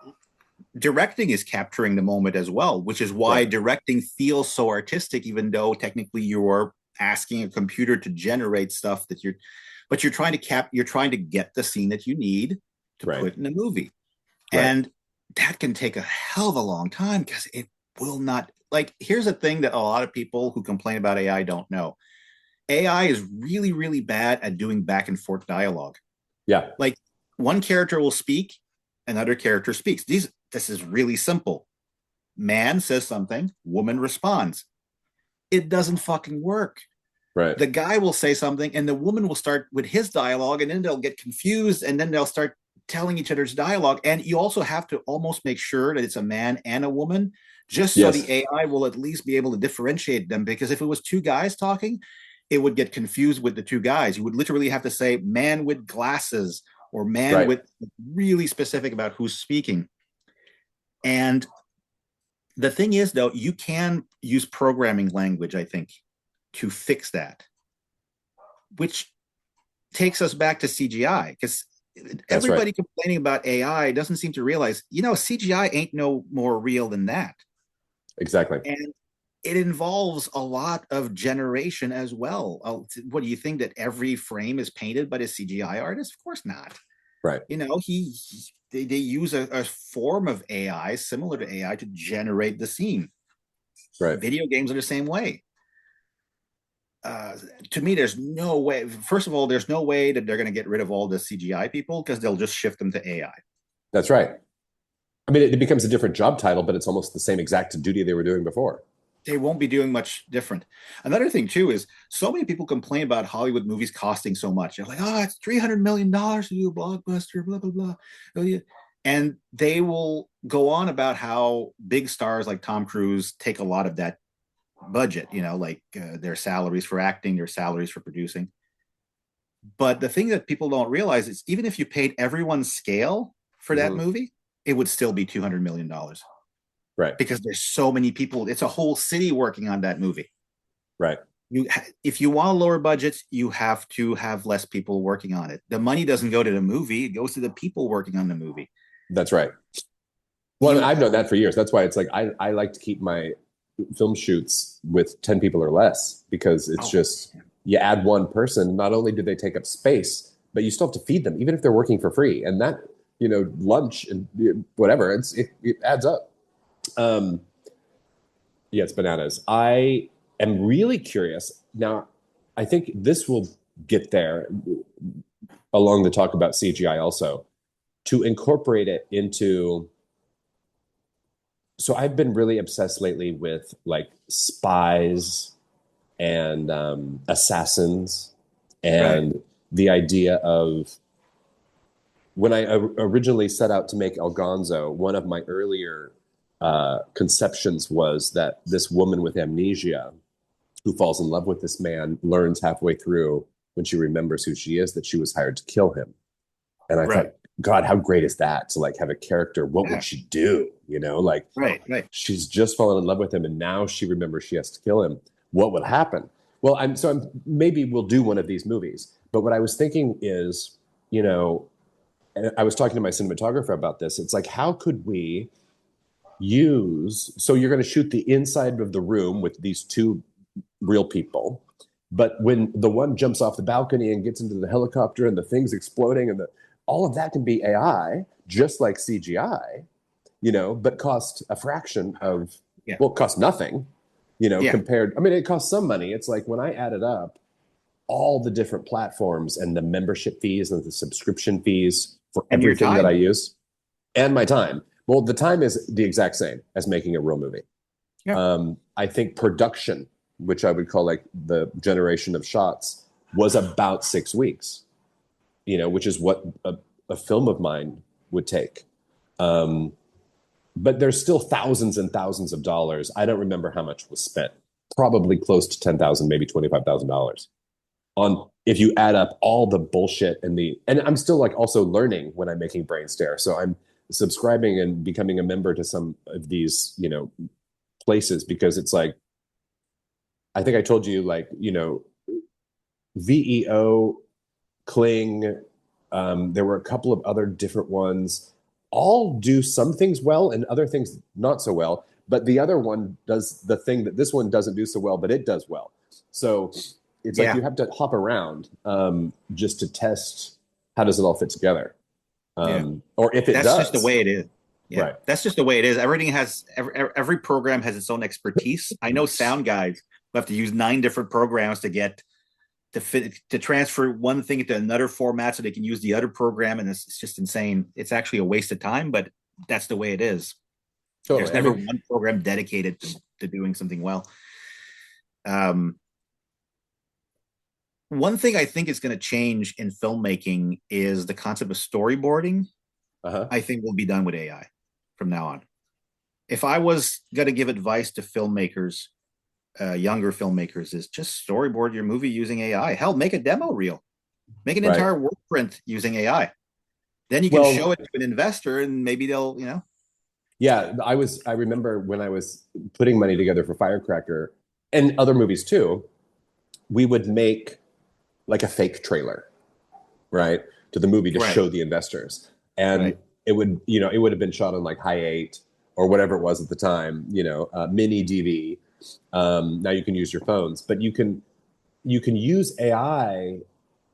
directing is capturing the moment as well, which is why directing feels so artistic, even though technically you're asking a computer to generate stuff that you're trying to get the scene that you need to put in a movie. And that can take a hell of a long time because it will not, like, here's a thing that a lot of people who complain about AI don't know. AI is really, really bad at doing back and forth dialogue. Yeah. Like one character will speak, another character speaks. This is really simple. Man says something, woman responds. It doesn't fucking work. Right. The guy will say something and the woman will start with his dialogue, and then they'll get confused, and then they'll start telling each other's dialogue. And you also have to almost make sure that it's a man and a woman, just so the AI will at least be able to differentiate them. Because if it was two guys talking, it would get confused with the two guys. You would literally have to say man with glasses or man with really specific about who's speaking. And the thing is, though, you can use programming language, I think, to fix that, which takes us back to CGI, because everybody complaining about AI doesn't seem to realize, CGI ain't no more real than that. Exactly. And it involves a lot of generation as well. What do you think, that every frame is painted by a CGI artist? Of course not. Right. They use a form of AI similar to AI to generate the scene. Right. Video games are the same way. To me, there's no way. First of all, there's no way that they're going to get rid of all the CGI people, because they'll just shift them to AI. That's right. I mean, it becomes a different job title, but it's almost the same exact duty they were doing before. They won't be doing much different. Another thing, too, is so many people complain about Hollywood movies costing so much. They're like, it's $300 million to do a blockbuster, blah, blah, blah. Oh, yeah. And they will go on about how big stars like Tom Cruise take a lot of that budget, their salaries for acting, their salaries for producing. But the thing that people don't realize is, even if you paid everyone's scale for that movie, it would still be $200 million. Right. Because there's so many people. It's a whole city working on that movie. Right. If you want lower budgets, you have to have less people working on it. The money doesn't go to the movie. It goes to the people working on the movie. That's right. Well, I've known that for years. That's why it's like, I like to keep my film shoots with 10 people or less, because it's you add one person, not only do they take up space, but you still have to feed them, even if they're working for free. And that, lunch and whatever, it adds up. It's bananas. I am really curious. Now, I think this will get there along the talk about CGI also, to incorporate it into. So I've been really obsessed lately with like spies and assassins, and the idea of, when I originally set out to make El Gonzo, one of my earlier conceptions was that this woman with amnesia who falls in love with this man learns halfway through, when she remembers who she is, that she was hired to kill him. And I thought, God, how great is that, to like have a character? What would she do? She's just fallen in love with him, and now she remembers she has to kill him. What would happen? Well, maybe we'll do one of these movies. But what I was thinking is, and I was talking to my cinematographer about this. It's like, how could we so you're going to shoot the inside of the room with these two real people, but when the one jumps off the balcony and gets into the helicopter and the thing's exploding, and all of that can be AI, just like CGI, but cost a fraction of, cost nothing, compared. I mean, it costs some money. It's like, when I added up all the different platforms and the membership fees and the subscription fees for everything that I use, and my time. Well, the time is the exact same as making a real movie. Yeah. I think production, which I would call like the generation of shots, was about 6 weeks, which is what a film of mine would take. But there's still thousands and thousands of dollars. I don't remember how much was spent. Probably close to $10,000, maybe $25,000 on, if you add up all the bullshit and I'm still like also learning when I'm making BRAINSTARE. So I'm subscribing and becoming a member to some of these, places, because it's like, I think I told you, like, VEO, Kling, there were a couple of other different ones, all do some things well and other things not so well. But the other one does the thing that this one doesn't do so well, but it does well. So it's like you have to hop around just to test how does it all fit together. Or if it does. That's just the way it is. Yeah, right. That's just the way it is. Everything has, every program has its own expertise. I know sound guys who have to use 9 different programs to get to transfer one thing into another format so they can use the other program, and it's just insane. It's actually a waste of time, but that's the way it is. Totally. There's never one program dedicated to doing something well. One thing I think is going to change in filmmaking is the concept of storyboarding. I think will be done with AI from now on. If I was going to give advice to filmmakers, younger filmmakers, is just storyboard your movie using AI. Hell, make a demo reel, make an entire work print using AI. Then you can show it to an investor, and maybe they'll, Yeah, I remember when I was putting money together for Firecracker and other movies too, we would make like a fake trailer, right, to the movie to show the investors. And it would, it would have been shot on like Hi8 or whatever it was at the time, mini DV. Now you can use your phones, but you can use AI.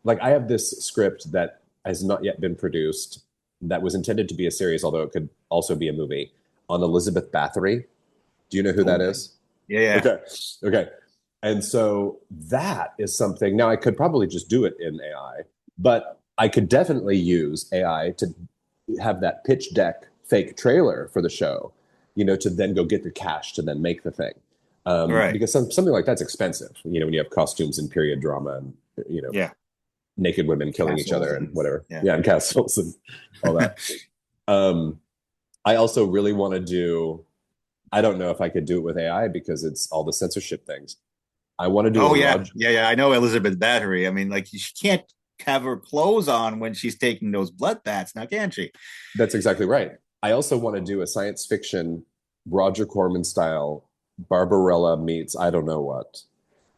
Like I have this script that has not yet been produced that was intended to be a series, although it could also be a movie, on Elizabeth Bathory. Do you know who that is? Yeah. Okay. And so that is something. Now I could probably just do it in AI, but I could definitely use AI to have that pitch deck fake trailer for the show, to then go get the cash to then make the thing. Because something like that's expensive, when you have costumes and period drama and, naked women killing each other and whatever. Yeah, and castles and all that. I also really want to do, I don't know if I could do it with AI because it's all the censorship things. I want to do I know Elizabeth Bathory. I mean, like, she can't have her clothes on when she's taking those blood baths now, can she? That's exactly right. I also want to do a science fiction Roger Corman style Barbarella meets I don't know what,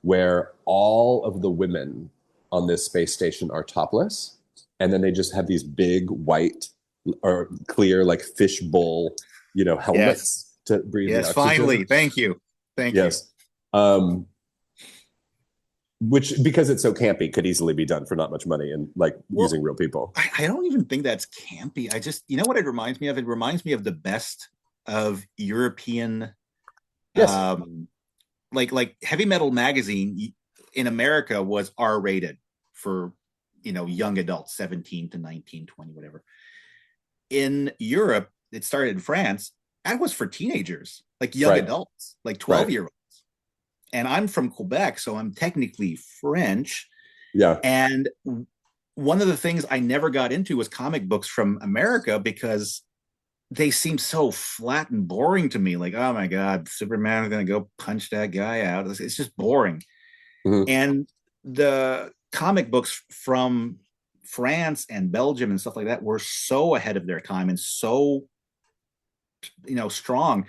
where all of the women on this space station are topless, and then they just have these big white or clear like fish bowl, helmets to breathe. Yes, finally. Thank you. Yes. Which, because it's so campy, could easily be done for not much money and using real people. I don't even think that's campy. I just, what it reminds me of? It reminds me of the best of European, like Heavy Metal Magazine in America was R-rated for, young adults, 17 to 19, 20, whatever. In Europe, it started in France. That was for teenagers, like young adults, like 12-year-olds. And I'm from Quebec, so I'm technically French. Yeah. And one of the things I never got into was comic books from America because they seem so flat and boring to me. Like, oh my God, Superman is going to go punch that guy out. It's just boring. Mm-hmm. And the comic books from France and Belgium and stuff like that were so ahead of their time and so, strong.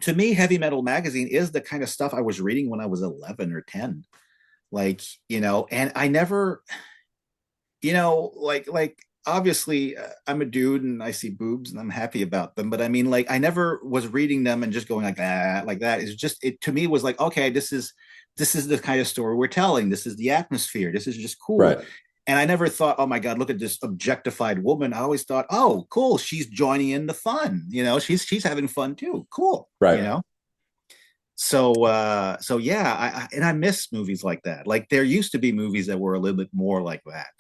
To me, Heavy Metal Magazine is the kind of stuff I was reading when I was 11 or 10. And I never, obviously I'm a dude and I see boobs and I'm happy about them. But I mean, I never was reading them and just going like that. It's just, it to me was like, okay, this is the kind of story we're telling. This is the atmosphere. This is just cool. Right. And I never thought, oh my God, look at this objectified woman. I always thought, oh, cool, she's joining in the fun. She's having fun too. Cool. Right. So yeah, I miss movies like that. Like there used to be movies that were a little bit more like that.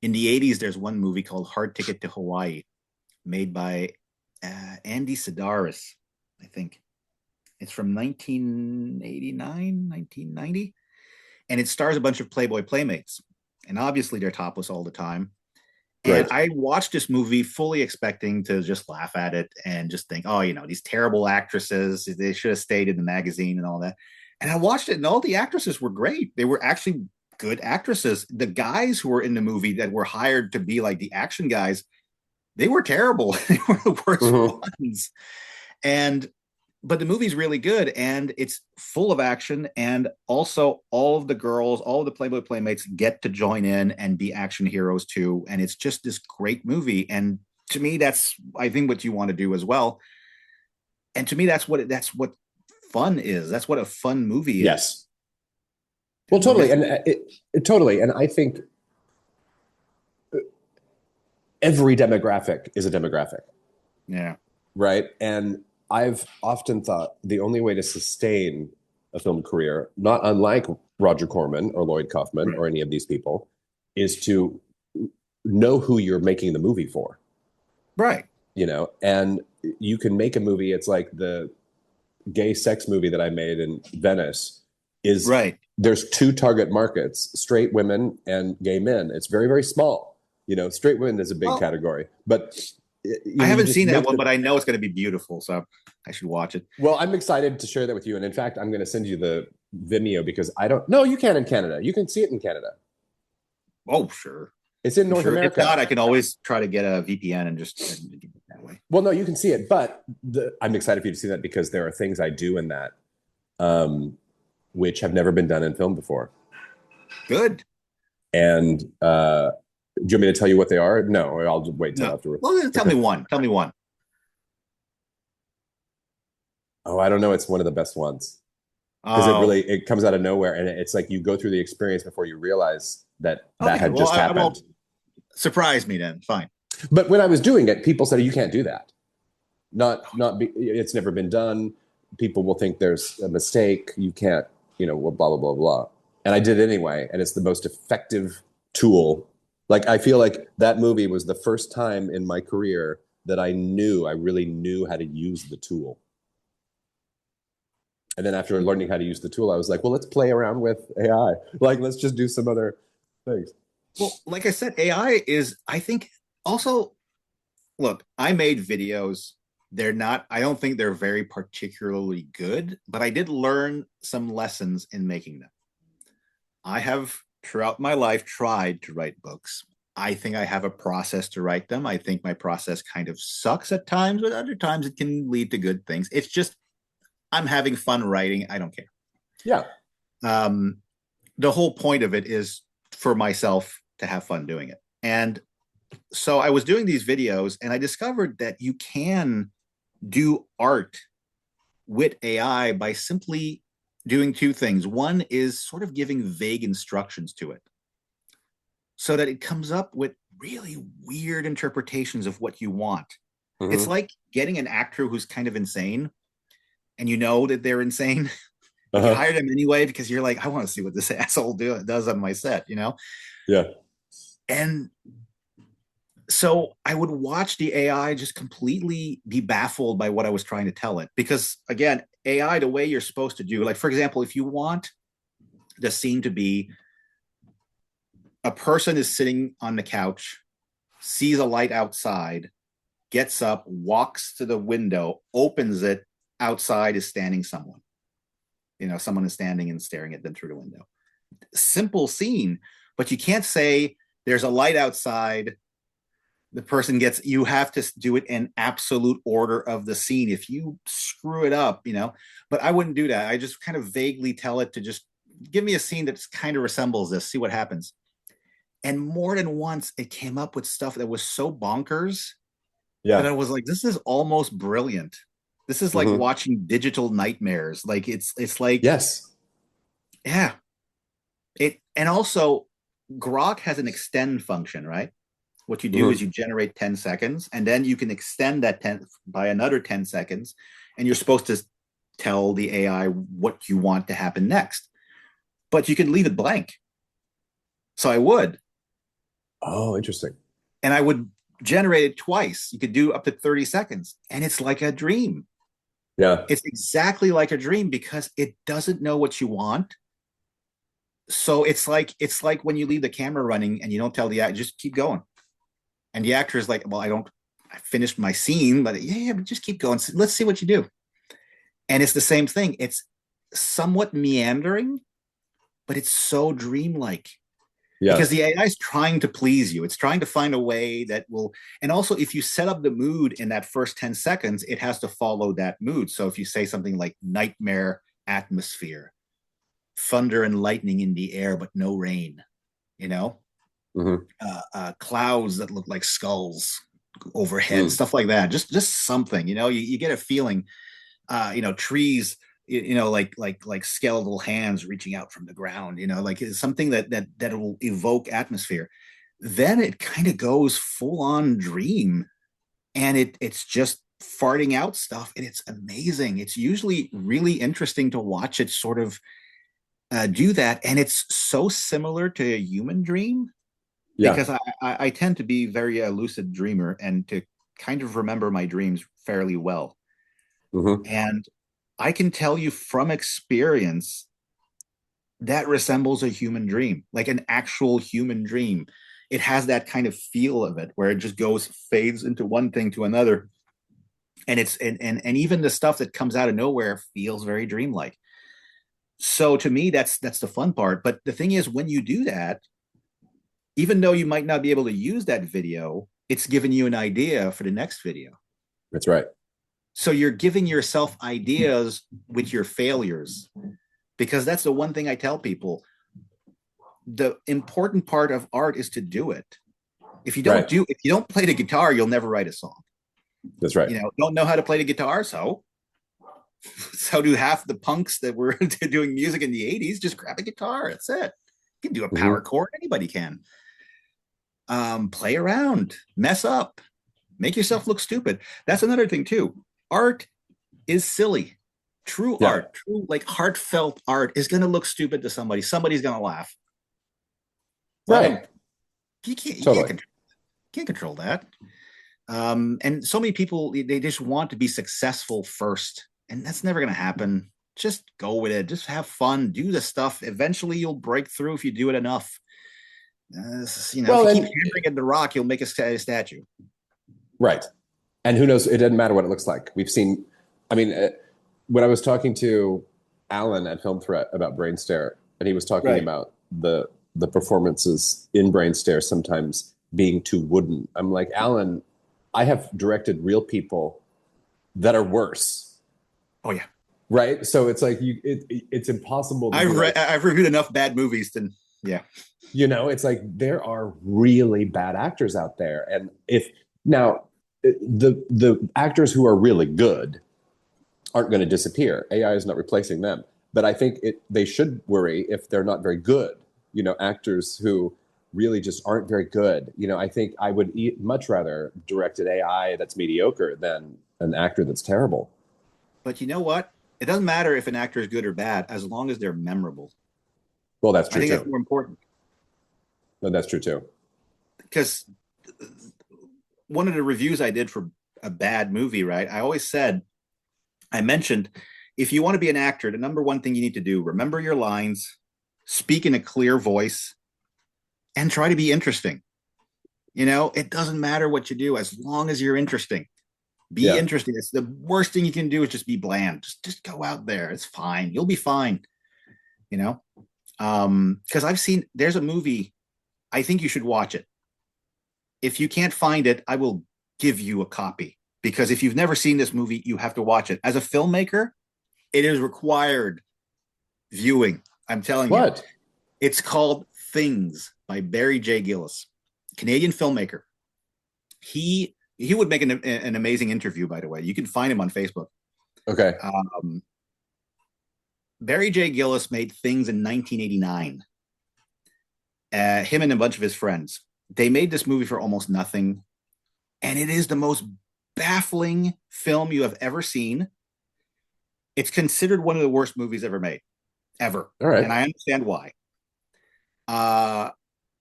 In the 80s, there's one movie called Hard Ticket to Hawaii, made by Andy Sidaris, I think. It's from 1989, 1990. And it stars a bunch of Playboy playmates. And obviously they're topless all the time. And I watched this movie fully expecting to just laugh at it and just think, oh, these terrible actresses, they should have stayed in the magazine and all that. And I watched it and all the actresses were great. They were actually good actresses. The guys who were in the movie that were hired to be like the action guys, they were terrible. They were the worst ones. But the movie's really good and it's full of action. And also all of the girls, all of the Playboy playmates get to join in and be action heroes too. And it's just this great movie. And to me, that's, I think, what you want to do as well. And to me, that's what fun is. That's what a fun movie is. Yes. Well, totally. And totally. And I think every demographic is a demographic. Yeah. Right. And I've often thought the only way to sustain a film career, not unlike Roger Corman or Lloyd Kaufman or any of these people, is to know who you're making the movie for. Right. And you can make a movie. It's like the gay sex movie that I made in Venice is right. There's two target markets, straight women and gay men. It's very, very small. Straight women is a big category, but I haven't seen that one, but I know it's going to be beautiful. So I should watch it. Well, I'm excited to share that with you. And in fact, I'm going to send you the Vimeo because no, you can in Canada. You can see it in Canada. Oh, sure. It's in North America. If not, I can always try to get a VPN and just get it that way. Well, no, you can see it, but I'm excited for you to see that because there are things I do in that which have never been done in film before. Good. And do you want me to tell you what they are? No, I'll just wait till afterwards. Well, tell me one. Tell me one. Oh, I don't know. It's one of the best ones because it comes out of nowhere, and it's like you go through the experience before you realize that had just happened. Surprise me then. Fine. But when I was doing it, people said you can't do that. It's never been done. People will think there's a mistake. You can't, blah blah blah blah. And I did it anyway, and it's the most effective tool. Like I feel like that movie was the first time in my career that I really knew how to use the tool. And then after learning how to use the tool, I was like, well, let's play around with AI. Like, let's just do some other things. Well, like I said, AI is, I think, also, look, I made videos. I don't think they're very particularly good, but I did learn some lessons in making them. I have, throughout my life, tried to write books. I think I have a process to write them. I think my process kind of sucks at times, but other times it can lead to good things. It's just, I'm having fun writing. I don't care. Yeah. The whole point of it is for myself to have fun doing it. And so I was doing these videos and I discovered that you can do art with AI by simply doing two things. One is sort of giving vague instructions to it so that it comes up with really weird interpretations of what you want. Mm-hmm. It's like getting an actor who's kind of insane and you know that they're insane. You hire them anyway because you're like, I want to see what this asshole does on my set, Yeah. And so I would watch the AI just completely be baffled by what I was trying to tell it. Because again, AI, the way you're supposed to do, like, for example, if you want the scene to be a person is sitting on the couch, sees a light outside, gets up, walks to the window, opens it, outside is standing someone. Someone is standing and staring at them through the window. Simple scene, but you can't say there's a light outside. The person you have to do it in absolute order of the scene. If you screw it up, but I wouldn't do that. I just kind of vaguely tell it to just give me a scene that kind of resembles this, see what happens. And more than once, it came up with stuff that was so bonkers that I was like, this is almost brilliant. This is like watching digital nightmares. Like it's like, yes. Yeah. And also Grok has an extend function, right? What you do is you generate 10 seconds and then you can extend that 10 by another 10 seconds. And you're supposed to tell the AI what you want to happen next, but you can leave it blank. So I would. Oh, interesting. And I would generate it twice. You could do up to 30 seconds and it's like a dream. Yeah. It's exactly like a dream because it doesn't know what you want. So it's like when you leave the camera running and you don't tell the actor, just keep going. And the actor is like, well, I finished my scene, but but just keep going. Let's see what you do. And it's the same thing. It's somewhat meandering, but it's so dreamlike. Yeah. Because the AI is trying to please you. It's trying to find a way that will, and also if you set up the mood in that first 10 seconds, it has to follow that mood. So if you say something like nightmare atmosphere, thunder and lightning in the air, but no rain, clouds that look like skulls overhead, stuff like that. Just something, you get a feeling, trees, like skeletal hands reaching out from the ground, like it's something that will evoke atmosphere. Then it kind of goes full on dream, and it's just farting out stuff, and it's amazing. It's usually really interesting to watch it sort of do that, and it's so similar to a human dream because I tend to be very lucid dreamer and to kind of remember my dreams fairly well. And I can tell you from experience that resembles a human dream, like an actual human dream. It has that kind of feel of it where it just fades into one thing to another. And and even the stuff that comes out of nowhere feels very dreamlike. So to me, that's the fun part. But the thing is, when you do that, even though you might not be able to use that video, it's giving you an idea for the next video. That's right. So you're giving yourself ideas with your failures, because that's the one thing I tell people. The important part of art is to do it. If you don't play the guitar, you'll never write a song. That's right. Don't know how to play the guitar, so do half the punks that were doing music in the 80s. Just grab a guitar. That's it. You can do a power chord. Anybody can. Play around, mess up, make yourself look stupid. That's another thing too. Art is silly. True art, true like heartfelt art is going to look stupid to somebody. Somebody's going to laugh. Right. You can't control that. And so many people, they just want to be successful first, and that's never going to happen. Just go with it. Just have fun. Do the stuff. Eventually, you'll break through if you do it enough. If you keep hammering at the rock, you'll make a statue. Right. And who knows? It doesn't matter what it looks like. We've seen, when I was talking to Alan at Film Threat about BRAINSTARE, and he was talking about the performances in BRAINSTARE sometimes being too wooden. I'm like, Alan, I have directed real people that are worse. Oh yeah. Right. So it's like it's impossissible. I've reviewed enough bad movies to it's like there are really bad actors out there, and if now the actors who are really good aren't going to disappear. AI is not replacing them, but I think they should worry if they're not very good. Actors who really just aren't very good. I think I would much rather direct an AI that's mediocre than an actor that's terrible. But you know what? It doesn't matter if an actor is good or bad, as long as they're memorable. Well, that's true. I think that's more important. No, that's true too. Because one of the reviews I did for a bad movie, right? I mentioned, if you want to be an actor, the number one thing you need to do, remember your lines, speak in a clear voice, and try to be interesting. It doesn't matter what you do as long as you're interesting. Be interesting. It's the worst thing you can do is just be bland. Just go out there. It's fine. You'll be fine. Because there's a movie, I think you should watch it. If you can't find it, I will give you a copy, because if you've never seen this movie, you have to watch it. As a filmmaker, it is required viewing. I'm telling you. It's called Things by Barry J. Gillis, Canadian filmmaker. He would make an amazing interview, by the way. You can find him on Facebook. Okay. Barry J. Gillis made Things in 1989. Him and a bunch of his friends. They made this movie for almost nothing. And it is the most baffling film you have ever seen. It's considered one of the worst movies ever made. Ever. All right. And I understand why.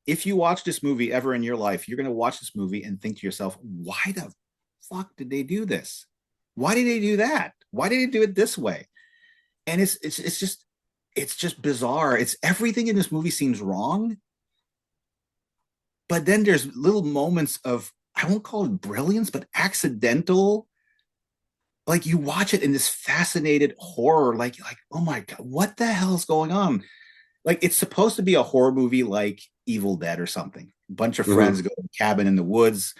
If you watch this movie ever in your life, you're going to watch this movie and think to yourself, why the fuck did they do this? Why did they do that? Why did they do it this way? And it's just bizarre. It's everything in this movie seems wrong. But then there's little moments of, I won't call it brilliance, but accidental. Like you watch it in this fascinated horror, like, oh my God, what the hell is going on? Like it's supposed to be a horror movie like Evil Dead or something. A bunch of friends go to a cabin in the woods,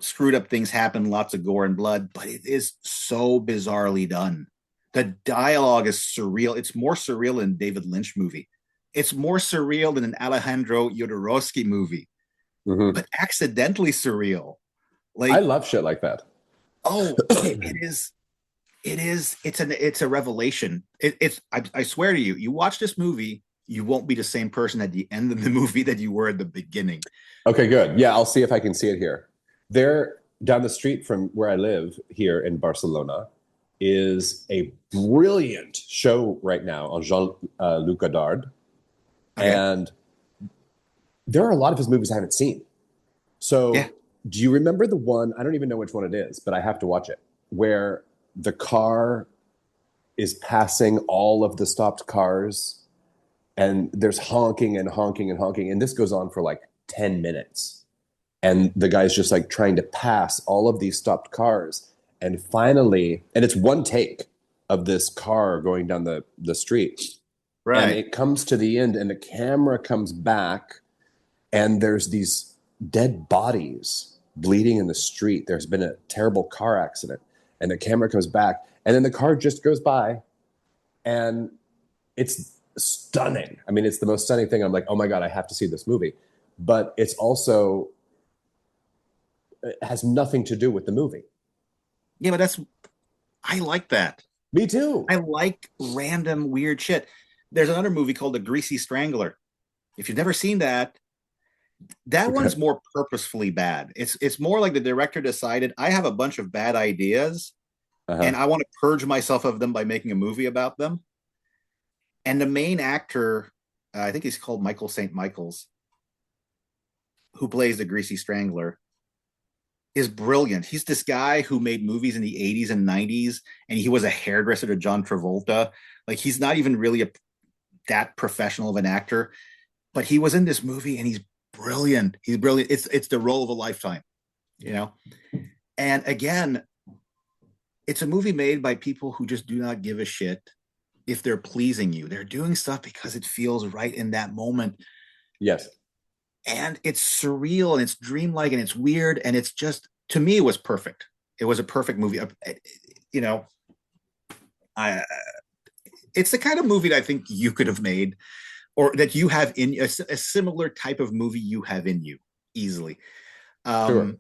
screwed up things happen, lots of gore and blood, but it is so bizarrely done. The dialogue is surreal. It's more surreal than a David Lynch movie. It's more surreal than an Alejandro Jodorowsky movie, but accidentally surreal. Like I love shit like that. Oh, it is. It's a revelation. I swear to you, you watch this movie, you won't be the same person at the end of the movie that you were at the beginning. Okay, good. Yeah, I'll see if I can see it here. down the street from where I live here in Barcelona is a brilliant show right now on Jean-Luc Godard. Okay. And there are a lot of his movies I haven't seen. So do you remember the one, I don't even know which one it is, but I have to watch it, where the car is passing all of the stopped cars and there's honking and honking and honking. And this goes on for like 10 minutes. And the guy's just like trying to pass all of these stopped cars. And finally, and it's one take of this car going down the street. Right. And it comes to the end and the camera comes back and there's these dead bodies bleeding in the street. There's been a terrible car accident and the camera comes back and then the car just goes by and it's stunning. I mean, it's the most stunning thing. I'm like, oh my God, I have to see this movie. But it's also, it has nothing to do with the movie. Yeah, but I like that. Me too. I like random weird shit. There's another movie called The Greasy Strangler. If you've never seen that one's more purposefully bad. It's more like the director decided, I have a bunch of bad ideas and I want to purge myself of them by making a movie about them. And the main actor, I think he's called Michael St. Michaels, who plays the Greasy Strangler, is brilliant. He's this guy who made movies in the 80s and 90s, and he was a hairdresser to John Travolta. Like, he's not even really that professional of an actor, but he was in this movie and he's brilliant. He's brilliant. It's the role of a lifetime, you know? And again, it's a movie made by people who just do not give a shit if they're pleasing you. They're doing stuff because it feels right in that moment. Yes. And it's surreal and it's dreamlike and it's weird. And it's just, to me, it was perfect. It was a perfect movie. You know, it's the kind of movie that I think you could have made, or that you have in a similar type of movie you have in you easily. Sure.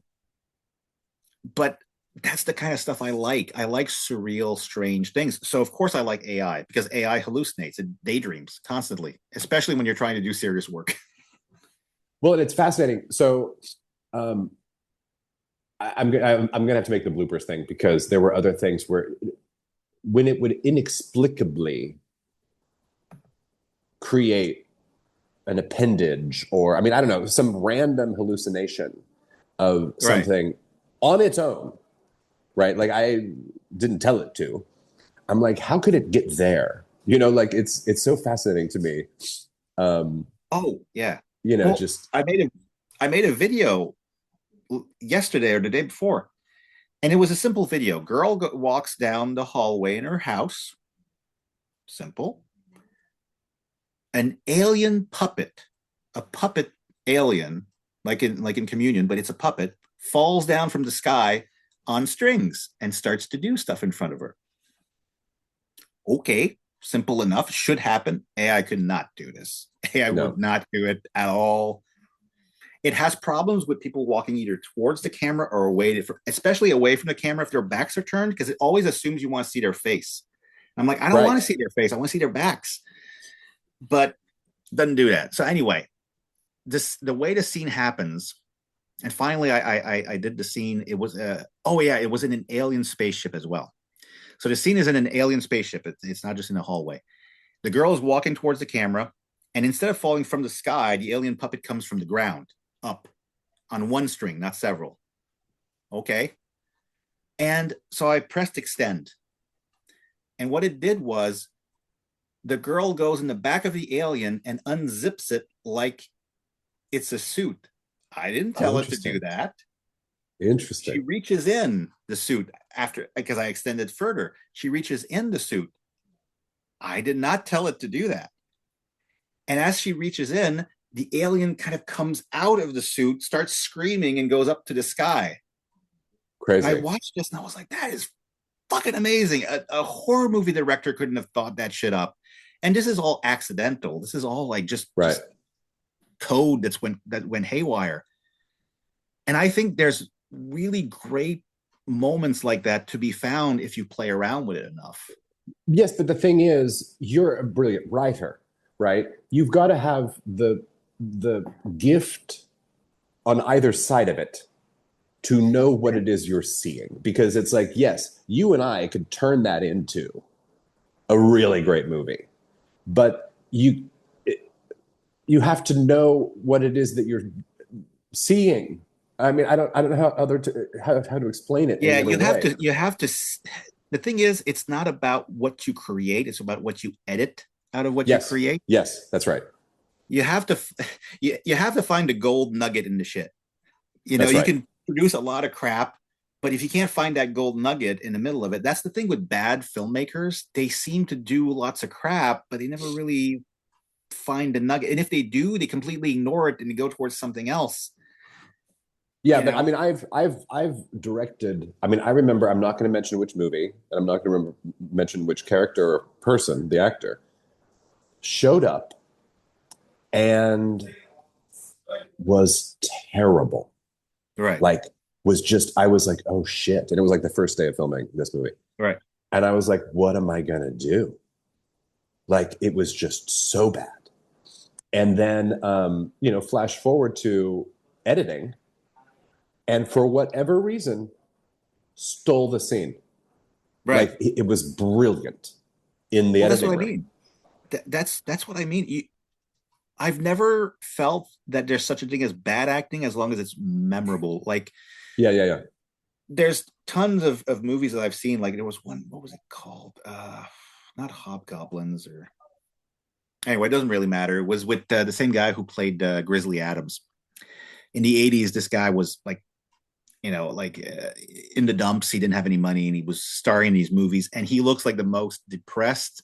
But that's the kind of stuff I like. I like surreal, strange things. So of course I like AI, because AI hallucinates and daydreams constantly, especially when you're trying to do serious work. Well, it's fascinating. So I'm gonna have to make the bloopers thing, because there were other things where when it would inexplicably create an appendage, or, I mean, I don't know, some random hallucination of something on its own, right? Like, I didn't tell it to. I'm like, how could it get there? You know, like, it's so fascinating to me. Oh yeah. You know, well, just I made a video yesterday or the day before, and it was a simple video. Girl walks down the hallway in her house. Simple. An alien puppet, a puppet alien, like in Communion, but it's a puppet, falls down from the sky on strings and starts to do stuff in front of her. Okay, simple enough. Should happen. AI could not do this. AI would not do it at all. It has problems with people walking either towards the camera or away, especially away from the camera if their backs are turned, because it always assumes you want to see their face. I'm like, I don't want to see their face. I want to see their backs. But doesn't do that. So anyway, the way the scene happens, and finally I did the scene. It was it was in an alien spaceship as well. So the scene is in an alien spaceship. It's not just in a hallway. The girl is walking towards the camera, and instead of falling from the sky, the alien puppet comes from the ground up on one string, not several. Okay. And so I pressed extend. And what it did was, the girl goes in the back of the alien and unzips it like it's a suit. I didn't tell her to do that. Interesting. She reaches in the suit after, because I extended further. She reaches in the suit. I did not tell it to do that. And as she reaches in, the alien kind of comes out of the suit, starts screaming, and goes up to the sky. Crazy. And I watched this and I was like, that is fucking amazing. A horror movie director couldn't have thought that shit up. And this is all accidental. This is all like just code that went haywire. And I think there's really great moments like that to be found if you play around with it enough. Yes, but the thing is, you're a brilliant writer, right? You've got to have the gift on either side of it. to know what it is you're seeing, because it's like, yes, you and I could turn that into a really great movie, but you have to know what it is that you're seeing. I mean, I don't know how to explain it. Yeah, you have to. The thing is, it's not about what you create; it's about what you edit out of what you create. Yes, that's right. You have to, you have to find a gold nugget in the shit. You know, That's you right. can produce a lot of crap, but if you can't find that gold nugget in the middle of it, that's the thing with bad filmmakers. They seem to do lots of crap, but they never really find a nugget. And if they do, they completely ignore it and they go towards something else. Yeah, but I mean, I've directed. I mean, I remember. I'm not going to mention which movie, and I'm not going to mention which character or person, the actor, showed up and was terrible. Right. Like, I was like, oh shit. And it was like the first day of filming this movie. Right. And I was like, what am I going to do? Like, it was just so bad. And then, flash forward to editing, and for whatever reason, stole the scene. Right. Like, it was brilliant in the editing. That's what I mean. That's what I mean. I've never felt that there's such a thing as bad acting as long as it's memorable. Like, yeah. There's tons of movies that I've seen. Like, there was one. What was it called? Not Hobgoblins, or anyway, it doesn't really matter. It was with the same guy who played Grizzly Adams in the '80s. This guy was like, in the dumps. He didn't have any money, and he was starring in these movies. And he looks like the most depressed,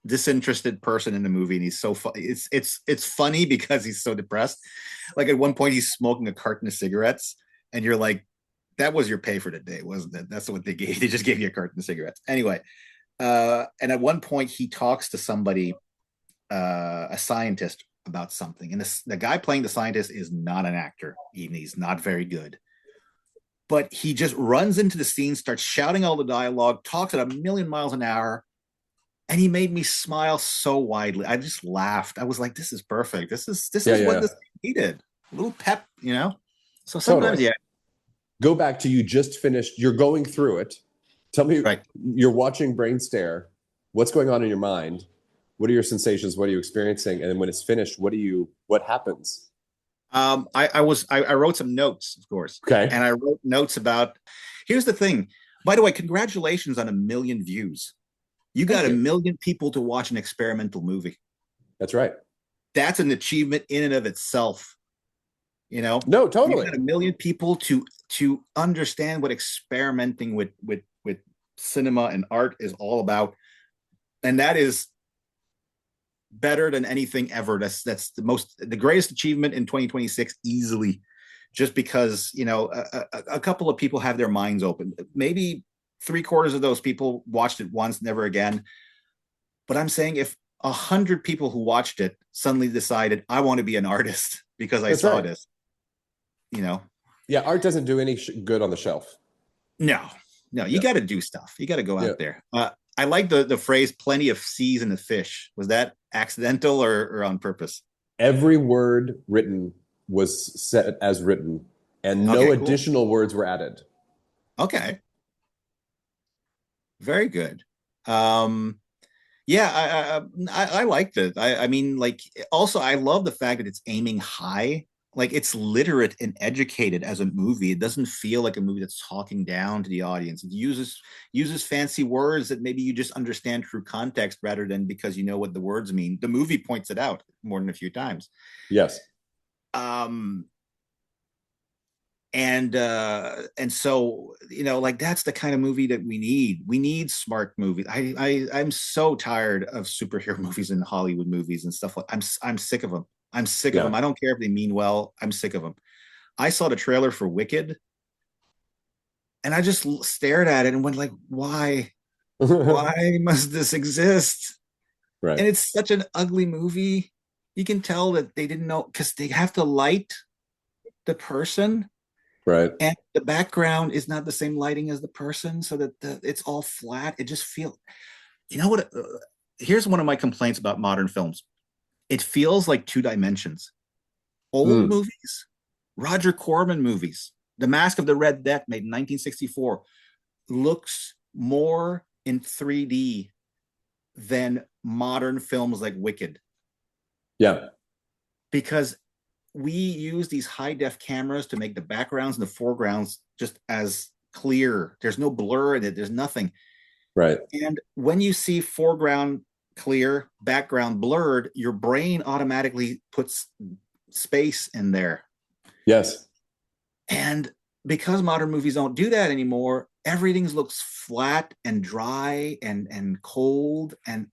disinterested person in the movie, and he's so it's funny because he's so depressed. Like, at one point he's smoking a carton of cigarettes, and you're like, that was your pay for the day, wasn't it? That's what they gave. They just gave you a carton of cigarettes anyway. And at one point he talks to somebody, a scientist, about something, and the guy playing the scientist is not an actor, even he's not very good, but he just runs into the scene, starts shouting all the dialogue, talks at 1,000,000 miles an hour. And he made me smile so widely. I just laughed. I was like, this is perfect. This is what this needed. A little pep, So sometimes, totally. Go back to, you just finished. You're going through it. Tell me, You're watching BRAINSTARE. What's going on in your mind? What are your sensations? What are you experiencing? And then when it's finished, what happens? I wrote some notes, of course. Okay. And I wrote notes about, here's the thing. By the way, congratulations on 1 million views. You got 1 million people to watch an experimental movie. That's right. That's an achievement in and of itself. No, totally. You got 1 million people to understand what experimenting with cinema and art is all about, and that is better than anything ever. That's the greatest achievement in 2026, easily, just because a couple of people have their minds open. Maybe 3/4 of those people watched it once, never again. But I'm saying, if 100 people who watched it suddenly decided, I want to be an artist because I saw this, Yeah, art doesn't do any good on the shelf. No, you got to do stuff. You got to go out there. I like the phrase "plenty of seas in the fish." Was that accidental or on purpose? Every word written was set as written, and no additional words were added. Okay. Very good. I liked it. I mean, like, also, I love the fact that it's aiming high. Like, it's literate and educated as a movie. It doesn't feel like a movie that's talking down to the audience. It uses fancy words that maybe you just understand through context rather than because you know what the words mean. The movie points it out more than a few times. Yes. And so, like, that's the kind of movie that we need. We need smart movies. I'm so tired of superhero movies and Hollywood movies and stuff. I'm sick of them. I'm sick of them. I don't care if they mean well. I'm sick of them. I saw the trailer for Wicked, and I just stared at it and went like, why? Why must this exist? Right. And it's such an ugly movie. You can tell that they didn't know, because they have to light the person. Right. And the background is not the same lighting as the person, so that it's all flat. It just feels, what? Here's one of my complaints about modern films. It feels like two dimensions. Old movies, Roger Corman movies, The Mask of the Red Death, made in 1964, looks more in 3D than modern films like Wicked. Yeah. Because we use these high def cameras to make the backgrounds and the foregrounds just as clear. There's no blur in it. There's nothing. Right. And when you see foreground clear, background blurred, your brain automatically puts space in there. Yes. And because modern movies don't do that anymore, everything looks flat and dry and cold, and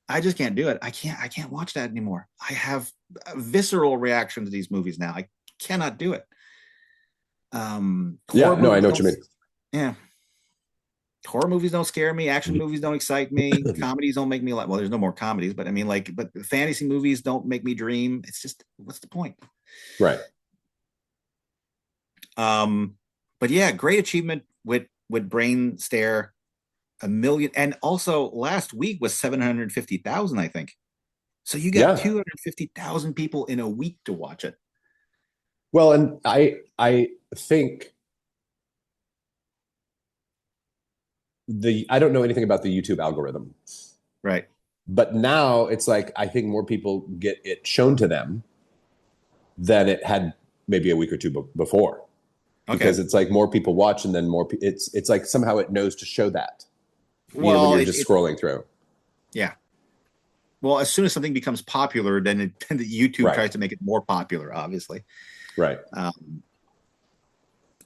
I just can't do it. I can't watch that anymore. I have a visceral reaction to these movies now. I cannot do it. Yeah, no, I know what you mean. Yeah. Horror movies don't scare me. Action movies don't excite me. Comedies don't make me like, well, there's no more comedies, but I mean, like, but fantasy movies don't make me dream. It's just, what's the point? Right. But yeah, great achievement with BRAINSTARE. 1 million, and also last week was 750,000, I think. So you got 250,000 people in a week to watch it. Well, and I think I don't know anything about the YouTube algorithm. Right. But now it's like, I think more people get it shown to them than it had maybe a week or two before. Okay. Because it's like more people watch, and then more it's like somehow it knows to show that. Well, when you're just scrolling through. Yeah. Well, as soon as something becomes popular, then the YouTube tries to make it more popular, obviously. Right.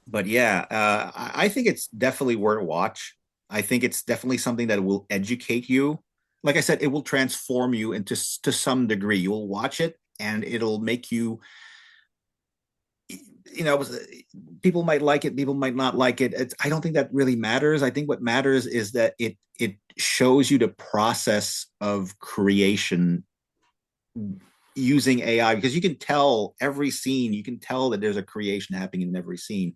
But yeah, I think it's definitely worth a watch. I think it's definitely something that will educate you. Like I said, it will transform you to some degree. You will watch it, and it'll make you. People might like it, people might not like it. I don't think that really matters. I think what matters is that it shows you the process of creation using AI, because you can tell every scene, you can tell that there's a creation happening in every scene.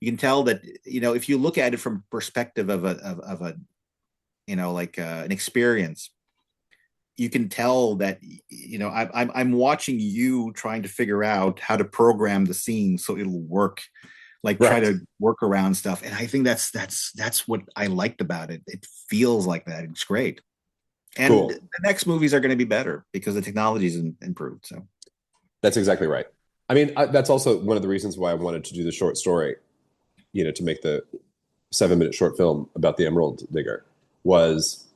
You can tell that, if you look at it from perspective of an experience, you can tell that, I'm watching you trying to figure out how to program the scene so it'll work, try to work around stuff. And I think that's what I liked about it. It feels like that. It's great. And cool. The next movies are going to be better because the technology's improved. So that's exactly right. I mean, that's also one of the reasons why I wanted to do the short story, to make the 7-minute short film about the Emerald Digger, was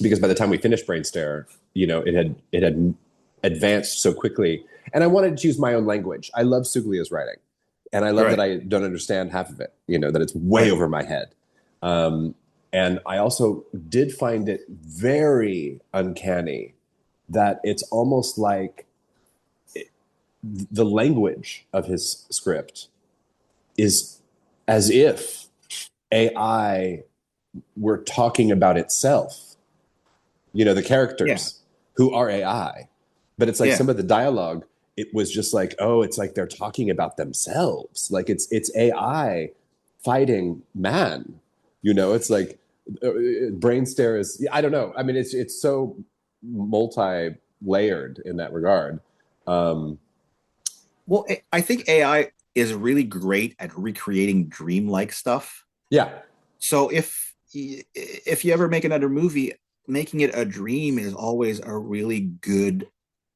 because by the time we finished BRAINSTARE, it had advanced so quickly, and I wanted to use my own language. I love Suglia's writing, and I love that I don't understand half of it. That it's way over my head. And I also did find it very uncanny that it's almost like the language of his script is as if AI were talking about itself. The characters who are AI, but it's like some of the dialogue, it was just like, oh, it's like they're talking about themselves. Like it's AI fighting man. It's like BRAINSTARE is, I don't know. I mean, it's so multi-layered in that regard. Well, I think AI is really great at recreating dreamlike stuff. Yeah. So if you ever make another movie, making it a dream is always a really good.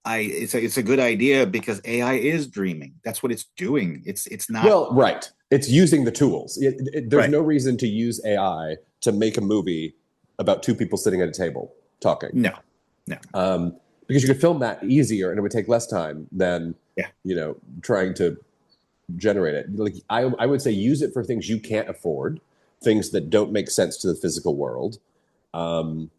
It's a good idea because AI is dreaming. That's what it's doing. It's not. Well, right. It's using the tools. There's no reason to use AI to make a movie about two people sitting at a table talking. No. Because you could film that easier and it would take less time than trying to generate it. Like I would say, use it for things you can't afford, things that don't make sense to the physical world, and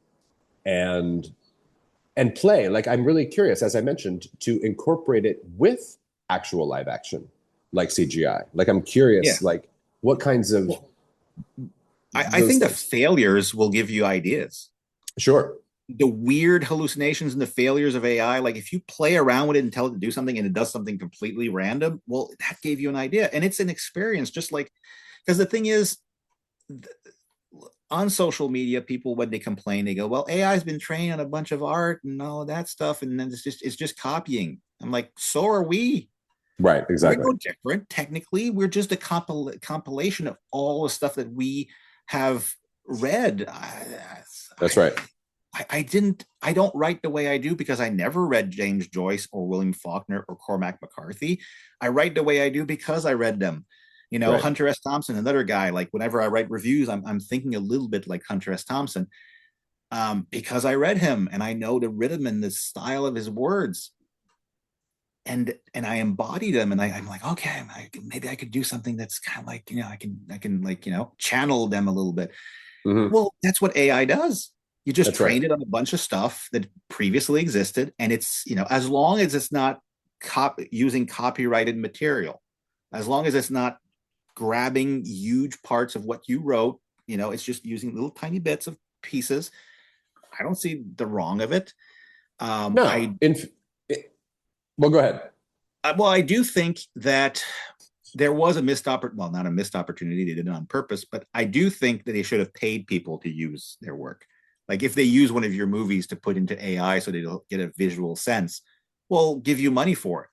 play. Like, I'm really curious, as I mentioned, to incorporate it with actual live action, like CGI. Like, I'm curious, like what kinds of. I think the failures will give you ideas. Sure. The weird hallucinations and the failures of AI, like if you play around with it and tell it to do something and it does something completely random, well, that gave you an idea. And it's an experience, just like, because the thing is, on social media, people, when they complain, they go, well, AI has been trained on a bunch of art and all of that stuff, and then it's just copying. I'm like, so are we. Right, exactly. We're no different. Technically, we're just a compilation of all the stuff that we have read. That's right. I don't write the way I do because I never read James Joyce or William Faulkner or Cormac McCarthy. I write the way I do because I read them. Right. Hunter S. Thompson, another guy, like whenever I write reviews, I'm thinking a little bit like Hunter S. Thompson, because I read him and I know the rhythm and the style of his words. And I embody them, and I'm like, okay, maybe I could do something that's kind of like, I can like, channel them a little bit. Mm-hmm. Well, that's what AI does. You just That's train right. it on a bunch of stuff that previously existed, and it's, as long as it's not using copyrighted material, as long as it's not grabbing huge parts of what you wrote, it's just using little tiny bits of pieces. I don't see the wrong of it. No, well, go ahead. Well, I do think that there was a missed opportunity. Well, not a missed opportunity. They did it on purpose, but I do think that they should have paid people to use their work. Like if they use one of your movies to put into AI so they don't get a visual sense, well, give you money for it.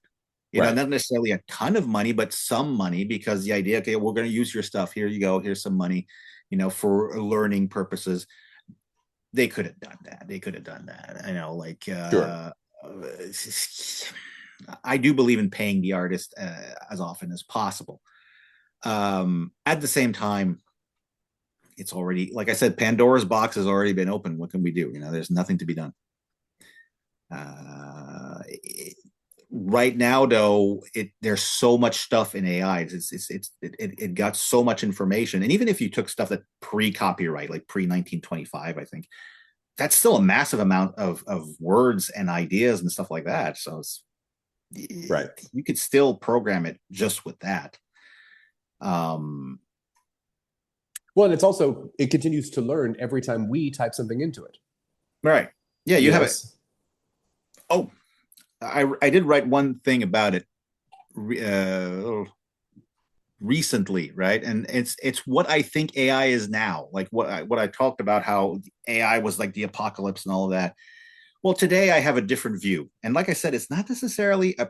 Right. Not necessarily a ton of money, but some money, because the idea, okay, we're going to use your stuff. Here you go. Here's some money, for learning purposes. They could have done that. Sure. I do believe in paying the artist as often as possible. At the same time, it's already, like I said, Pandora's box has already been opened. What can we do? There's nothing to be done. Right now, though, there's so much stuff in AI. It got so much information, and even if you took stuff that pre-copyright, like pre-1925, I think that's still a massive amount of words and ideas and stuff like that. So right. You could still program it just with that. Well, and it continues to learn every time we type something into it. Right. Yeah, you have it. Oh, I did write one thing about it recently, right? And it's what I think AI is now. Like what I talked about, how AI was like the apocalypse and all of that. Well, today I have a different view. And like I said, it's not necessarily a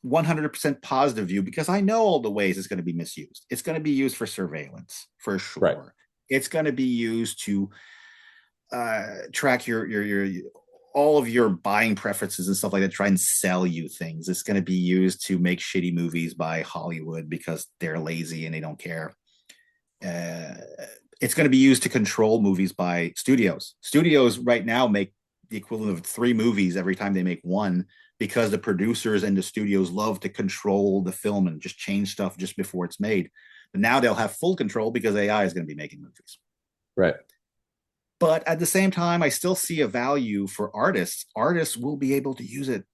100% positive view, because I know all the ways it's going to be misused. It's going to be used for surveillance, for sure. Right. It's going to be used to track your all of your buying preferences and stuff like that, try and sell you things. It's going to be used to make shitty movies by Hollywood because they're lazy and they don't care. It's going to be used to control movies by studios. Studios right now make the equivalent of 3 movies every time they make one, because the producers and the studios love to control the film and just change stuff just before it's made. But now they'll have full control because AI is going to be making movies. Right. But at the same time, I still see a value for artists. Artists will be able to use it,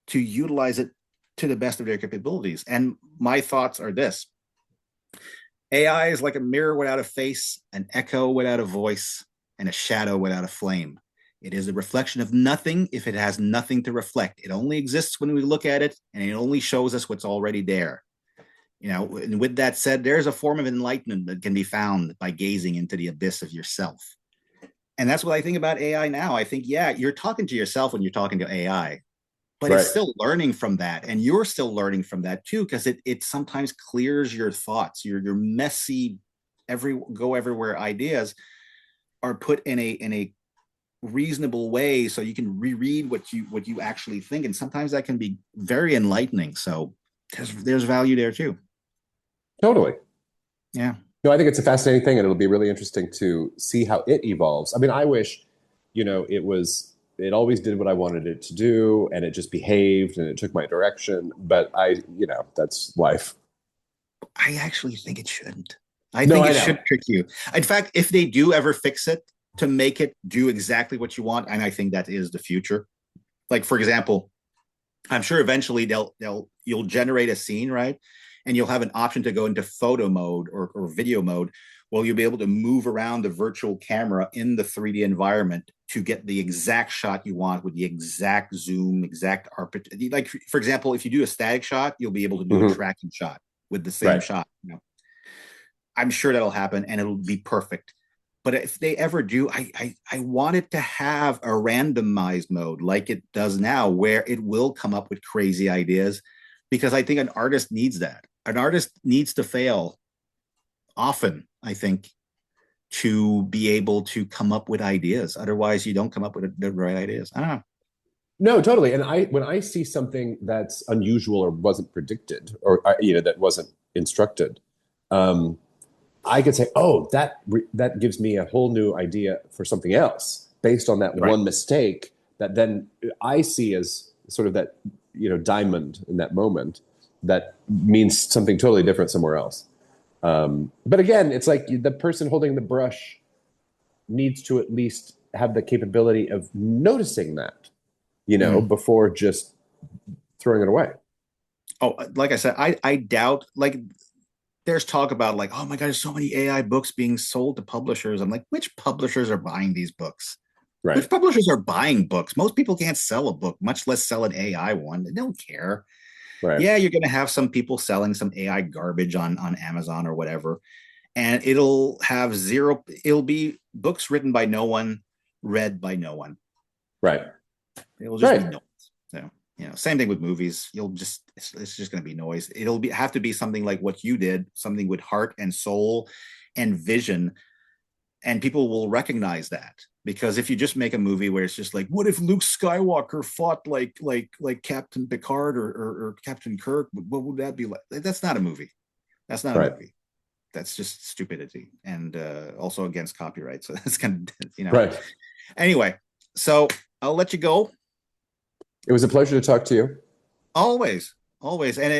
to utilize it to the best of their capabilities. And my thoughts are this: AI is like a mirror without a face, an echo without a voice, and a shadow without a flame. It is a reflection of nothing if it has nothing to reflect. It only exists when we look at it, and it only shows us what's already there. And with that said, there's a form of enlightenment that can be found by gazing into the abyss of yourself. And that's what I think about AI now. I think, yeah, you're talking to yourself when you're talking to AI, but right. It's still learning from that. And you're still learning from that too, because it sometimes clears your thoughts. Your messy, go everywhere ideas are put in a reasonable way, so you can reread what you actually think. And sometimes that can be very enlightening. So there's value there too. Totally. Yeah. No, I think it's a fascinating thing, and it'll be really interesting to see how it evolves. I mean, I wish, it always did what I wanted it to do, and it just behaved and it took my direction. But that's life. I actually think it shouldn't. I think it should trick you. In fact, if they do ever fix it to make it do exactly what you want, and I think that is the future. Like, for example, I'm sure eventually you'll generate a scene, right? And you'll have an option to go into photo mode or video mode. Well, you'll be able to move around the virtual camera in the 3D environment to get the exact shot you want with the exact zoom, exact arpit. Like, for example, if you do a static shot, you'll be able to do a tracking shot with the same shot. I'm sure that'll happen, and it'll be perfect. But if they ever do, I want it to have a randomized mode like it does now, where it will come up with crazy ideas, because I think an artist needs that. An artist needs to fail often, I think, to be able to come up with ideas. Otherwise, you don't come up with the right ideas. I don't know. No, totally. And when I see something that's unusual or wasn't predicted, or that wasn't instructed, I could say, "Oh, that gives me a whole new idea for something else based on that one mistake." That then I see as sort of that diamond in that moment that means something totally different somewhere else. But again, it's like the person holding the brush needs to at least have the capability of noticing that, before just throwing it away. Oh, like I said, I doubt, like, there's talk about like, oh my God, there's so many AI books being sold to publishers. I'm like, which publishers are buying these books? Right. Which publishers are buying books? Most people can't sell a book, much less sell an AI one. They don't care. Right. Yeah, you're going to have some people selling some AI garbage on Amazon or whatever. And it'll be books written by no one, read by no one. Right. It'll just be noise. So, same thing with movies. It's just going to be noise. Have to be something like what you did, something with heart and soul and vision. And people will recognize that. Because if you just make a movie where it's just like, what if Luke Skywalker fought like Captain Picard or Captain Kirk? What would that be like? That's not a movie. That's not a movie. That's just stupidity and also against copyright. So that's kind of, Right. Anyway, so I'll let you go. It was a pleasure to talk to you. Always. And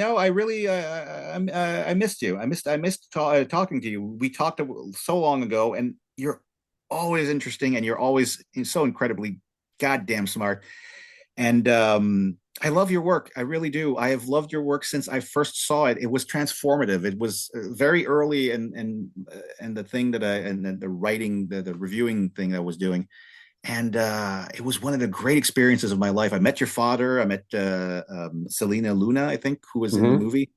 I really I missed you. I missed talking to you. We talked so long ago, and you're always interesting, and you're always so incredibly goddamn smart. And I love your work. I really do. I have loved your work since I first saw it. It was transformative. It was very early, and the thing that the writing, the reviewing thing that I was doing. And it was one of the great experiences of my life. I met your father. I met Selena Luna, I think, who was in the movie.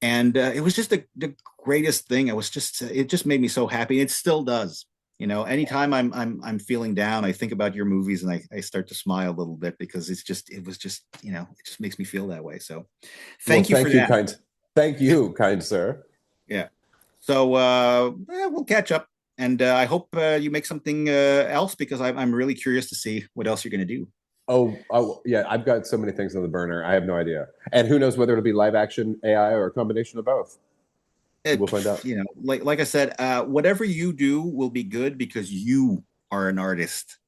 And it was just the greatest thing. It just made me so happy. It still does. Anytime I'm feeling down, I think about your movies and I start to smile a little bit because it just makes me feel that way. So thank you for that. Thank you, kind sir. Yeah. So we'll catch up. And I hope you make something else, because I'm really curious to see what else you're going to do. Oh, yeah. I've got so many things on the burner. I have no idea. And who knows whether it'll be live action, AI, or a combination of both. We'll find out. Like I said, whatever you do will be good because you are an artist.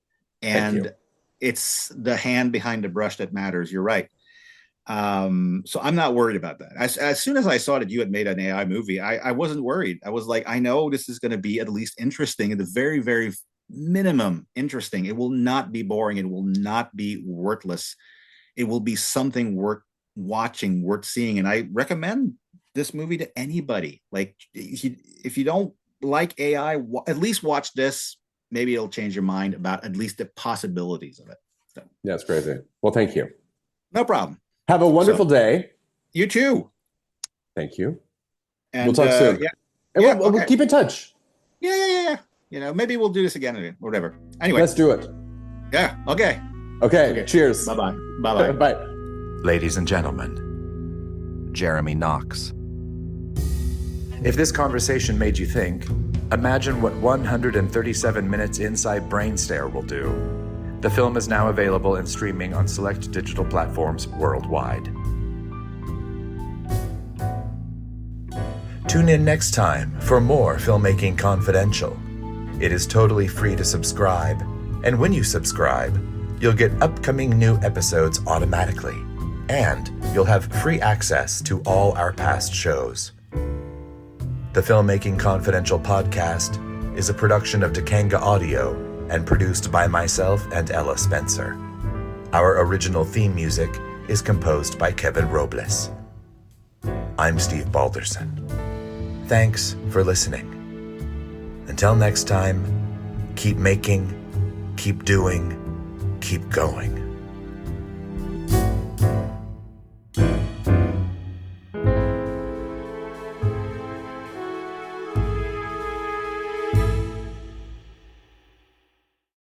And it's the hand behind the brush that matters. You're right. So I'm not worried about that. As soon as I saw that you had made an AI movie, I wasn't worried. I was like, I know this is going to be at least interesting, at the very, very minimum interesting. It will not be boring. It will not be worthless. It will be something worth watching, worth seeing. And I recommend this movie to anybody. Like, if you don't like AI, at least watch this. Maybe it'll change your mind about at least the possibilities of it. So. Yeah, it's crazy. Well, thank you. No problem. Have a wonderful day. You too. Thank you. And we'll talk soon. Yeah. And we'll keep in touch. Yeah. Maybe we'll do this again or whatever. Anyway. Let's do it. Yeah. Okay. Cheers. Bye-bye. Bye-bye. Bye. Ladies and gentlemen, Jeremy Knox. If this conversation made you think, imagine what 137 minutes inside BRAINSTARE will do. The film is now available and streaming on select digital platforms worldwide. Tune in next time for more Filmmaking Confidential. It is totally free to subscribe, and when you subscribe, you'll get upcoming new episodes automatically, and you'll have free access to all our past shows. The Filmmaking Confidential podcast is a production of Dakanga Audio and produced by myself and Ella Spencer. Our original theme music is composed by Kevin Robles. I'm Steve Balderson. Thanks for listening. Until next time, keep making, keep doing, keep going.